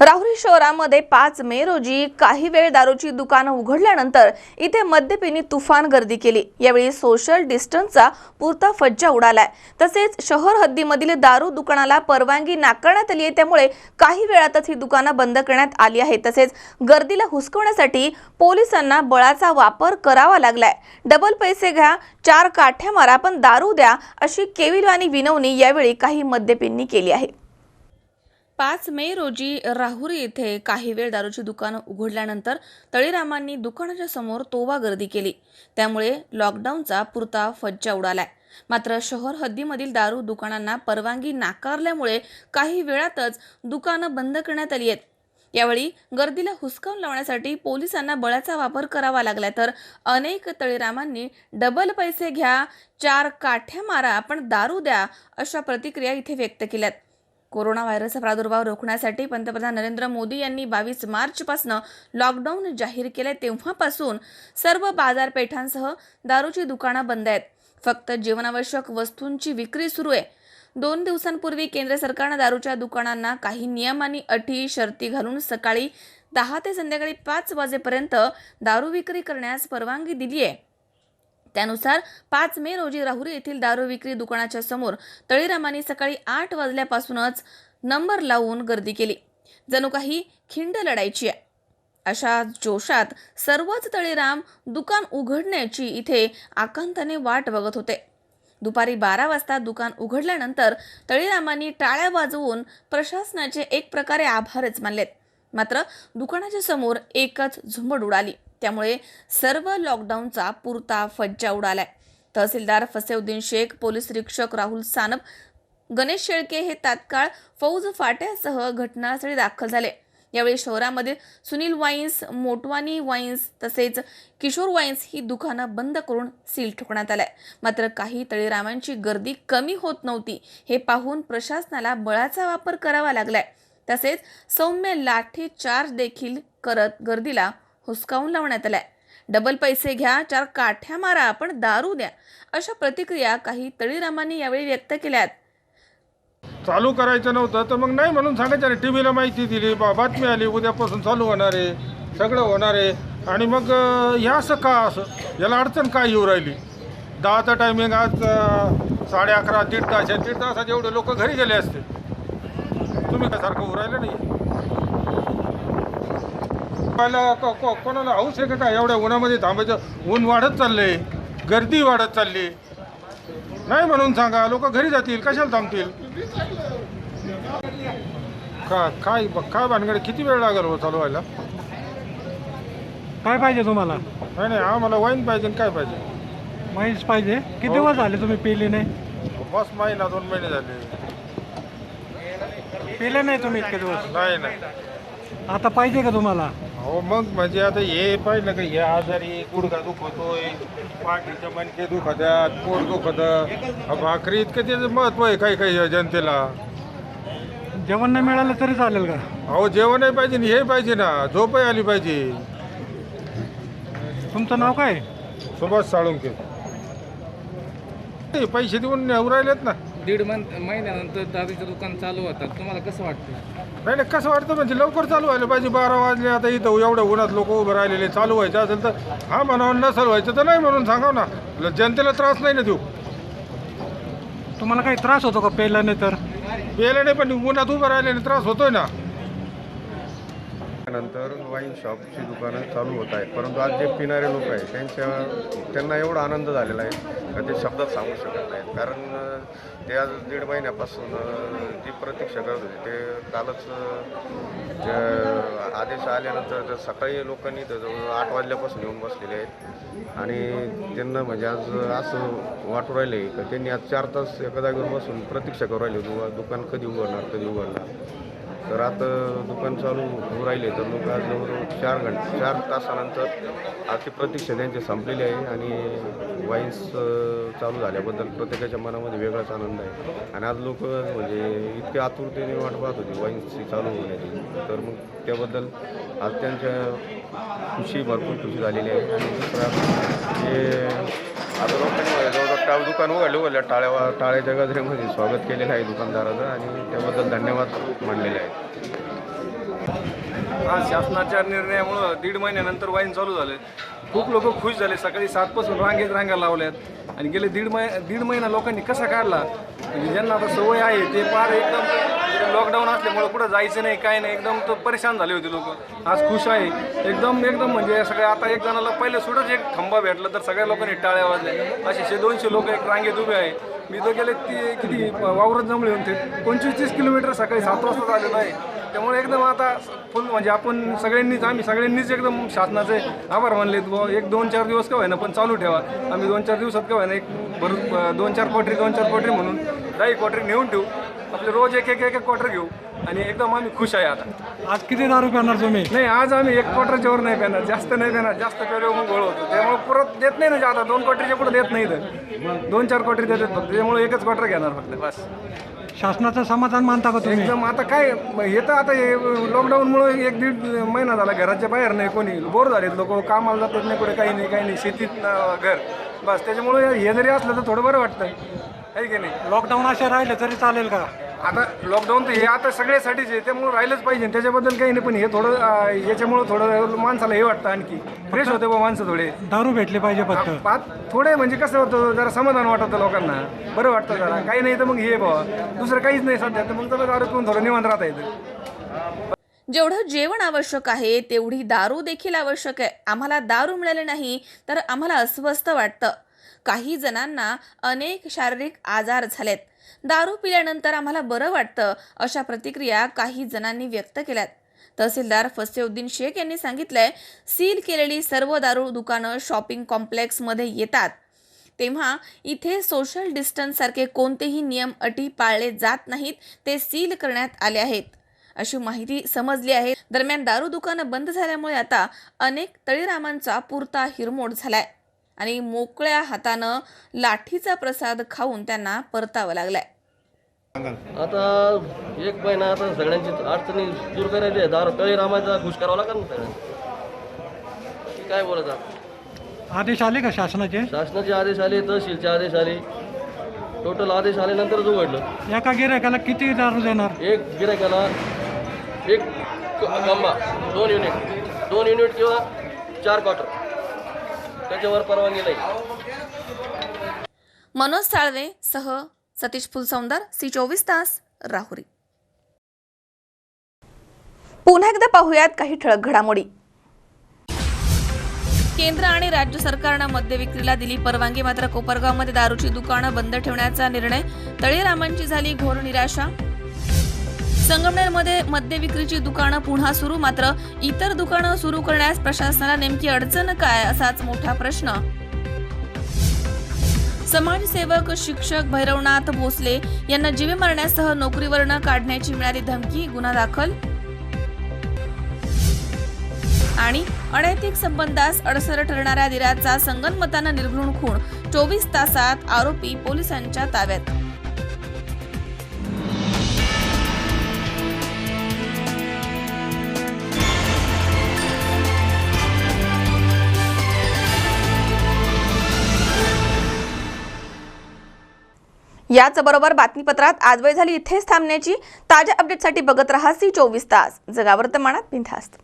राहुरी शहरामध्ये 5 मे रोजी काही वेळ दारूची दुकानं उघडल्यानंतर इथे मद्यपींनी तुफान गर्दी केली. यावेळी सोशल डिस्टन्सचा पुरता फज्जा उडालाय. तसेच शहर हद्दीमधील दारू दुकानाला परवानगी नाकारण्यात आली आहे. त्यामुळे काही वेळातच ही दुकानं बंद करण्यात आली आहेत. तसेच गर्दीला हुसकवण्यासाठी पोलिसांना बळाचा वापर करावा लागलाय. डबल पैसे घ्या, 4 काठ्या मारा, पण दारू द्या, अशी केविलवाणी विनवणी यावेळी काही मद्यपींनी केली आहे. 5 मे रोजी राहुरी येथे काही वेळ दारूची दुकानं उघडल्यानंतर तळीरामांनी दुकानाच्या समोर तोवा गर्दी केली. त्यामुळे लॉकडाऊनचा पुरता फज्जा उडालाय. मात्र शहर हद्दीमधील दारू दुकानांना परवानगी नाकारल्यामुळे काही वेळातच दुकानं बंद करण्यात आली आहेत. यावेळी गर्दीला हुसकावून लावण्यासाठी पोलिसांना बळाचा वापर करावा लागलाय. तर अनेक तळीरामांनी डबल पैसे घ्या, 4 काठ्या मारा, पण दारू द्या, अशा प्रतिक्रिया इथे व्यक्त केल्यात. कोरोना व्हायरसचा प्रादुर्भाव रोखण्यासाठी पंतप्रधान नरेंद्र मोदी यांनी 22 मार्चपासून लॉकडाऊन जाहीर केले. तेव्हापासून सर्व बाजारपेठांसह दारूची दुकानं बंद आहेत. फक्त जीवनावश्यक वस्तूंची विक्री सुरू आहे. 2 दिवसांपूर्वी केंद्र सरकारनं दारूच्या दुकानांना काही नियम आणि अटी शर्ती घालून सकाळी 10 ते संध्याकाळी 5 वाजेपर्यंत दारू विक्री करण्यास परवानगी दिली आहे. त्यानुसार 5 मे रोजी राहुरी येथील दारू विक्री दुकानाच्या समोर तळीरामांनी सकाळी 8 वाजल्यापासूनच नंबर लावून गर्दी केली. जणू काही खिंड लढायची आहे. अशा जोशात सर्वच तळीराम दुकान उघडण्याची इथे आकांताने वाट बघत होते. दुपारी 12 वाजता दुकान उघडल्यानंतर तळीरामांनी टाळ्या वाजवून प्रशासनाचे एक प्रकारे आभारच मानलेत. मात्र दुकानाच्या समोर एकच झुंबड उडाली. त्यामुळे सर्व लॉकडाऊनचा पुरता फज्जा उडालाय. तहसीलदार फसेउद्दीन शेख, पोलीस निरीक्षक राहुल सानप, गणेश शेळके हे तात्काळ फौज फाट्यासह घटनास्थळी दाखल झाले. यावेळी शहरामध्ये सुनील वाईन्स, मोटवानी वाईन्स तसेच किशोर वाईन्स ही दुकानं बंद करून सील ठोकण्यात आलंय. मात्र काही तळीरामांची गर्दी कमी होत नव्हती. हे पाहून प्रशासनाला बळाचा वापर करावा लागलाय. तसेच सौम्य लाठी चार्ज देखील करत गर्दीला हुसकावून लावण्यात आलाय. डबल पैसे घ्या, 4 काठ्या मारा, पण दारू द्या, अशा प्रतिक्रिया काही तळीरामांनी यावेळी व्यक्त केल्यात. चालू करायचं नव्हतं तर मग नाही म्हणून सांगायचं नाही. टीव्हीला माहिती दिली, बातमी आली, उद्यापासून चालू होणार आहे, सगळं होणार आहे. आणि मग हे असं का, असं याला अडचण काय येऊ राहिली? 10चा टायमिंग, आज 11:30, दीड तासात एवढे लोक घरी गेले असते. तुम्ही काय सारखं होऊ राहिलं नाही? कोणाला हौस आहे का काय एवढ्या उन्हामध्ये थांबायचं? ऊन वाढत चाललंय, गर्दी वाढत चालली. नाही म्हणून सांगा, लोक घरी जातील, कशाला थांबतील? काय भानगड? किती वेळ लागेल हो चालू व्हायला? काय पाहिजे तुम्हाला? नाही आम्हाला वाईन पाहिजे. काय पाहिजे? माहीत पाहिजे. किती दिवस झाले तुम्ही पिले नाही? बस महिना 2 महिने झाले. पिले नाही तुम्ही इतके दिवस? नाही. आता पाहिजे का तुम्हाला? हो मग म्हणजे आता हे पाहिलं का, हे आजारी गुडघा दुखतोय, पाठीचे मणके दुखतात, पोट दुखतं, भाकरी इतकं त्याचं महत्व आहे काही जनतेला. जेवण नाही मिळालं तरी चालेल का? अहो जेवणही पाहिजे, हे पाहिजे ना, झोपही आली पाहिजे. तुमचं नाव काय? सुभाष साळुंके. पैसे देऊन नेऊ राहिलेत ना. 1.5 महिन्यानंतर दारूचं दुकान चालू होतात, तुम्हाला कसं वाटतं? नाही कसं वाटतं म्हणजे लवकर चालू व्हायला पाहिजे. 12 वाजले आता इथं एवढ्या उन्हात लोक उभं राहिलेले. चालू व्हायचं असेल तर हा म्हणावं, नसेल व्हायचं तर नाही म्हणून सांगाव ना. जनतेला त्रास नाही ना देऊ. तुम्हाला काही त्रास होतो का प्यायल्याने? तर प्यायला नाही, पण उन्हात उभं राहिल्याने त्रास होतोय ना. नंतर वाईन शॉपची दुकानं चालू होत आहेत, परंतु आज जे पिणारे लोक आहेत त्यांना एवढा आनंद झालेला आहे का ते शब्दात सांगू शकत नाहीत. कारण ते आज 1.5 महिन्यापासून जी प्रतीक्षा करत होते ते कालच आदेश आल्यानंतर सकाळी लोकांनी जवळ 8 वाजल्यापासून येऊन बसलेले आहेत. आणि त्यांना म्हणजे आज असं वाटू राहिले की त्यांनी आज 4 तास एका जागेवर बसून प्रतीक्षा करू राहिले, दुकान कधी उघडणार. तर आता दुकान चालू होऊ राहिले तर लोक आज जवळजवळ 4 तासानंतर आज ते प्रतीक्षा त्यांचे संपलेली आहे आणि वाईन्स चालू झाल्याबद्दल प्रत्येकाच्या मनामध्ये वेगळाच आनंद आहे. आणि आज लोक म्हणजे इतके आतुरतेने वाट पाहत होती वाईन्सची चालू होण्याची, तर मग त्याबद्दल आज त्यांच्या भरपूर खुशी झालेली आहे. आणि दुसरा हे आता लोकांनी जवळजवळ दुकान उघडलं टाळ्याच्या गजरेमध्ये स्वागत केलेलं आहे दुकानदाराचं आणि त्याबद्दल धन्यवाद मानलेले आहेत. आज शासनाच्या निर्णयामुळं 1.5 महिन्यानंतर वाईन चालू झाले. खूप लोक खुश झाले. सकाळी 7 पासून रांगा लावल्यात आणि गेले दीड महिना लोकांनी कसा काढला. म्हणजे ज्यांना आता सवय आहे ते फार एकदम लॉकडाऊन असल्यामुळं कुठं जायचं नाही काय नाही, एकदम तो परेशान झाले होते लोक. आज खुश आहे एकदम म्हणजे सगळे. आता एक जणाला पहिले सुद्धा एक थांबा भेटला तर सगळ्या लोकांनी टाळ्या वाजल्या. असे 200 लोक एक रांगेत उभे आहे. मी तो गेले किती वावरत जमले होते. 25-30 किलोमीटर सकाळी 7 वाजता आलेलो आहे. त्यामुळे एकदम आता फुल म्हणजे आम्ही सगळ्यांनीच एकदम शासनाचे आभार मानलेत. बुवा 1-2-4 दिवस का होईना पण चालू ठेवा. आम्ही 2-4 दिवसात का होईना एक भरून 2-4 क्वार्टरी म्हणून 10 क्वार्टरी नेऊन ठेवू. आपले रोज एक क्वार्टर घेऊ आणि एकदम आम्ही खुश आहे. आता आज किती दारू पिणार तुम्ही? नाही, आज आम्ही 1 क्वार्टरच्या वर नाही पिणार, जास्त नाही पिणार. जास्त पेल्यावर मग गोळ होतो. त्यामुळे परत देत नाही ना आता. 2 क्वार्टरच्या पुढे देत नाही तर 2-4 क्वार्टरी देतात फक्त. त्यामुळे 1च क्वार्टर घेणार फक्त बस. शासनाचं समाधान मानता का तुम्ही? एकदम. आता काय हे तर आता लॉकडाऊनमुळे 1-1.5 महिना झाला घराच्या बाहेर नाही कोणी. बोर झालेत लोक. कामाला जातात नाही कुठे, काही नाही शेतीत घर बस. त्याच्यामुळे हे जरी असलं तर थोडं बरं वाटतं आहे की नाही. लॉकडाऊन असे राहिले तरी चालेल का? आता लॉकडाऊन तर हे आता सगळ्यासाठीच आहे, त्यामुळे राहिलंच पाहिजे. त्याच्याबद्दल काही नाही, पण हे थोडं याच्यामुळं थोडं माणसाला हे वाटतं आणखी फ्रेश होते बा माणसं थोडे. दारू भेटले पाहिजे फक्त थोडे म्हणजे कसं होतं जरा समाधान वाटतं लोकांना, बरं वाटतं जरा. काही नाही तर मग हे बाबा दुसरं काहीच नाही सध्या, तर मग त्याला दारू पिऊन थोडं निवांत राहता येतं. जेवढं जेवण आवश्यक आहे तेवढी दारू देखील आवश्यक आहे. आम्हाला दारू मिळाली नाही तर आम्हाला अस्वस्थ वाटतं. काही जणांना अनेक शारीरिक आजार झालेत. दारू पिल्यानंतर आम्हाला बरं वाटतं, अशा प्रतिक्रिया काही जणांनी व्यक्त केल्यात. तहसीलदार फसेउद्दीन शेख यांनी सांगितलंय, सील केलेली सर्व दारू दुकानं शॉपिंग कॉम्प्लेक्समध्ये येतात तेव्हा इथे सोशल डिस्टन्स सारखे कोणतेही नियम अटी पाळले जात नाहीत. ते सील करण्यात आले आहेत अशी माहिती समजली आहे. दरम्यान दारू दुकानं बंद झाल्यामुळे आता अनेक तळीरामांचा पुरता हिरमोड झालाय आणि मोकळ्या हातानं लाठीचा प्रसाद खाऊन त्यांना परतावं लागलाय. आता 1 महिना आता सगळ्यांची अडचणी दूर करायची आहे. तळीरामाचा खुश करावा लागेल ना सगळ्यांना. काय बोलत आहात? आदेश आले का शासनाचे? शासनाचे आदेश आले, तहसीलचे आदेश आले, टोटल आदेश आल्यानंतरच उघडलं. एका गिऱ्हाईकाला किती दारू देणार? एक गिऱ्हाईकाला 1 गंबा 2 युनिट किंवा 4 क्वार्टर, त्याच्यावर परवानगी नाही. मनोज साळवे सह सतीश फुलसौंदर, C24 तास, राहुरी. पुन्हा एकदा पाहूयात काही ठळक घडामोडी. केंद्र आणि राज्य सरकारनं मद्य विक्रीला दिली परवानगी, मात्र कोपरगावमध्ये दारूची दुकानं बंद ठेवण्याचा निर्णय. तळीरामांची झाली घोर निराशा. संगमनेरमध्ये मद्य विक्रीची दुकानं पुन्हा सुरू, मात्र इतर दुकानं सुरू करण्यास प्रशासनाला नेमकी अडचण काय, असाच मोठा प्रश्न. समाजसेवक शिक्षक भैरवनाथ भोसले यांना जीवे मारण्यासह नोकरीवरनं काढण्याची मिळाली धमकी, गुन्हा दाखल. आणि अनैतिक संबंधास अडसर ठरणाऱ्या दिराचा संगनमतानं निर्घृण खून, 24 तासात आरोपी पोलिसांच्या ताब्यात. याच बरोबर बातमीपत्रात आज वेळ झाली इथेच थांबण्याची. ताज्या अपडेटसाठी बघत रहा C24 तास. जगा वर्तमानात बिनधास्त.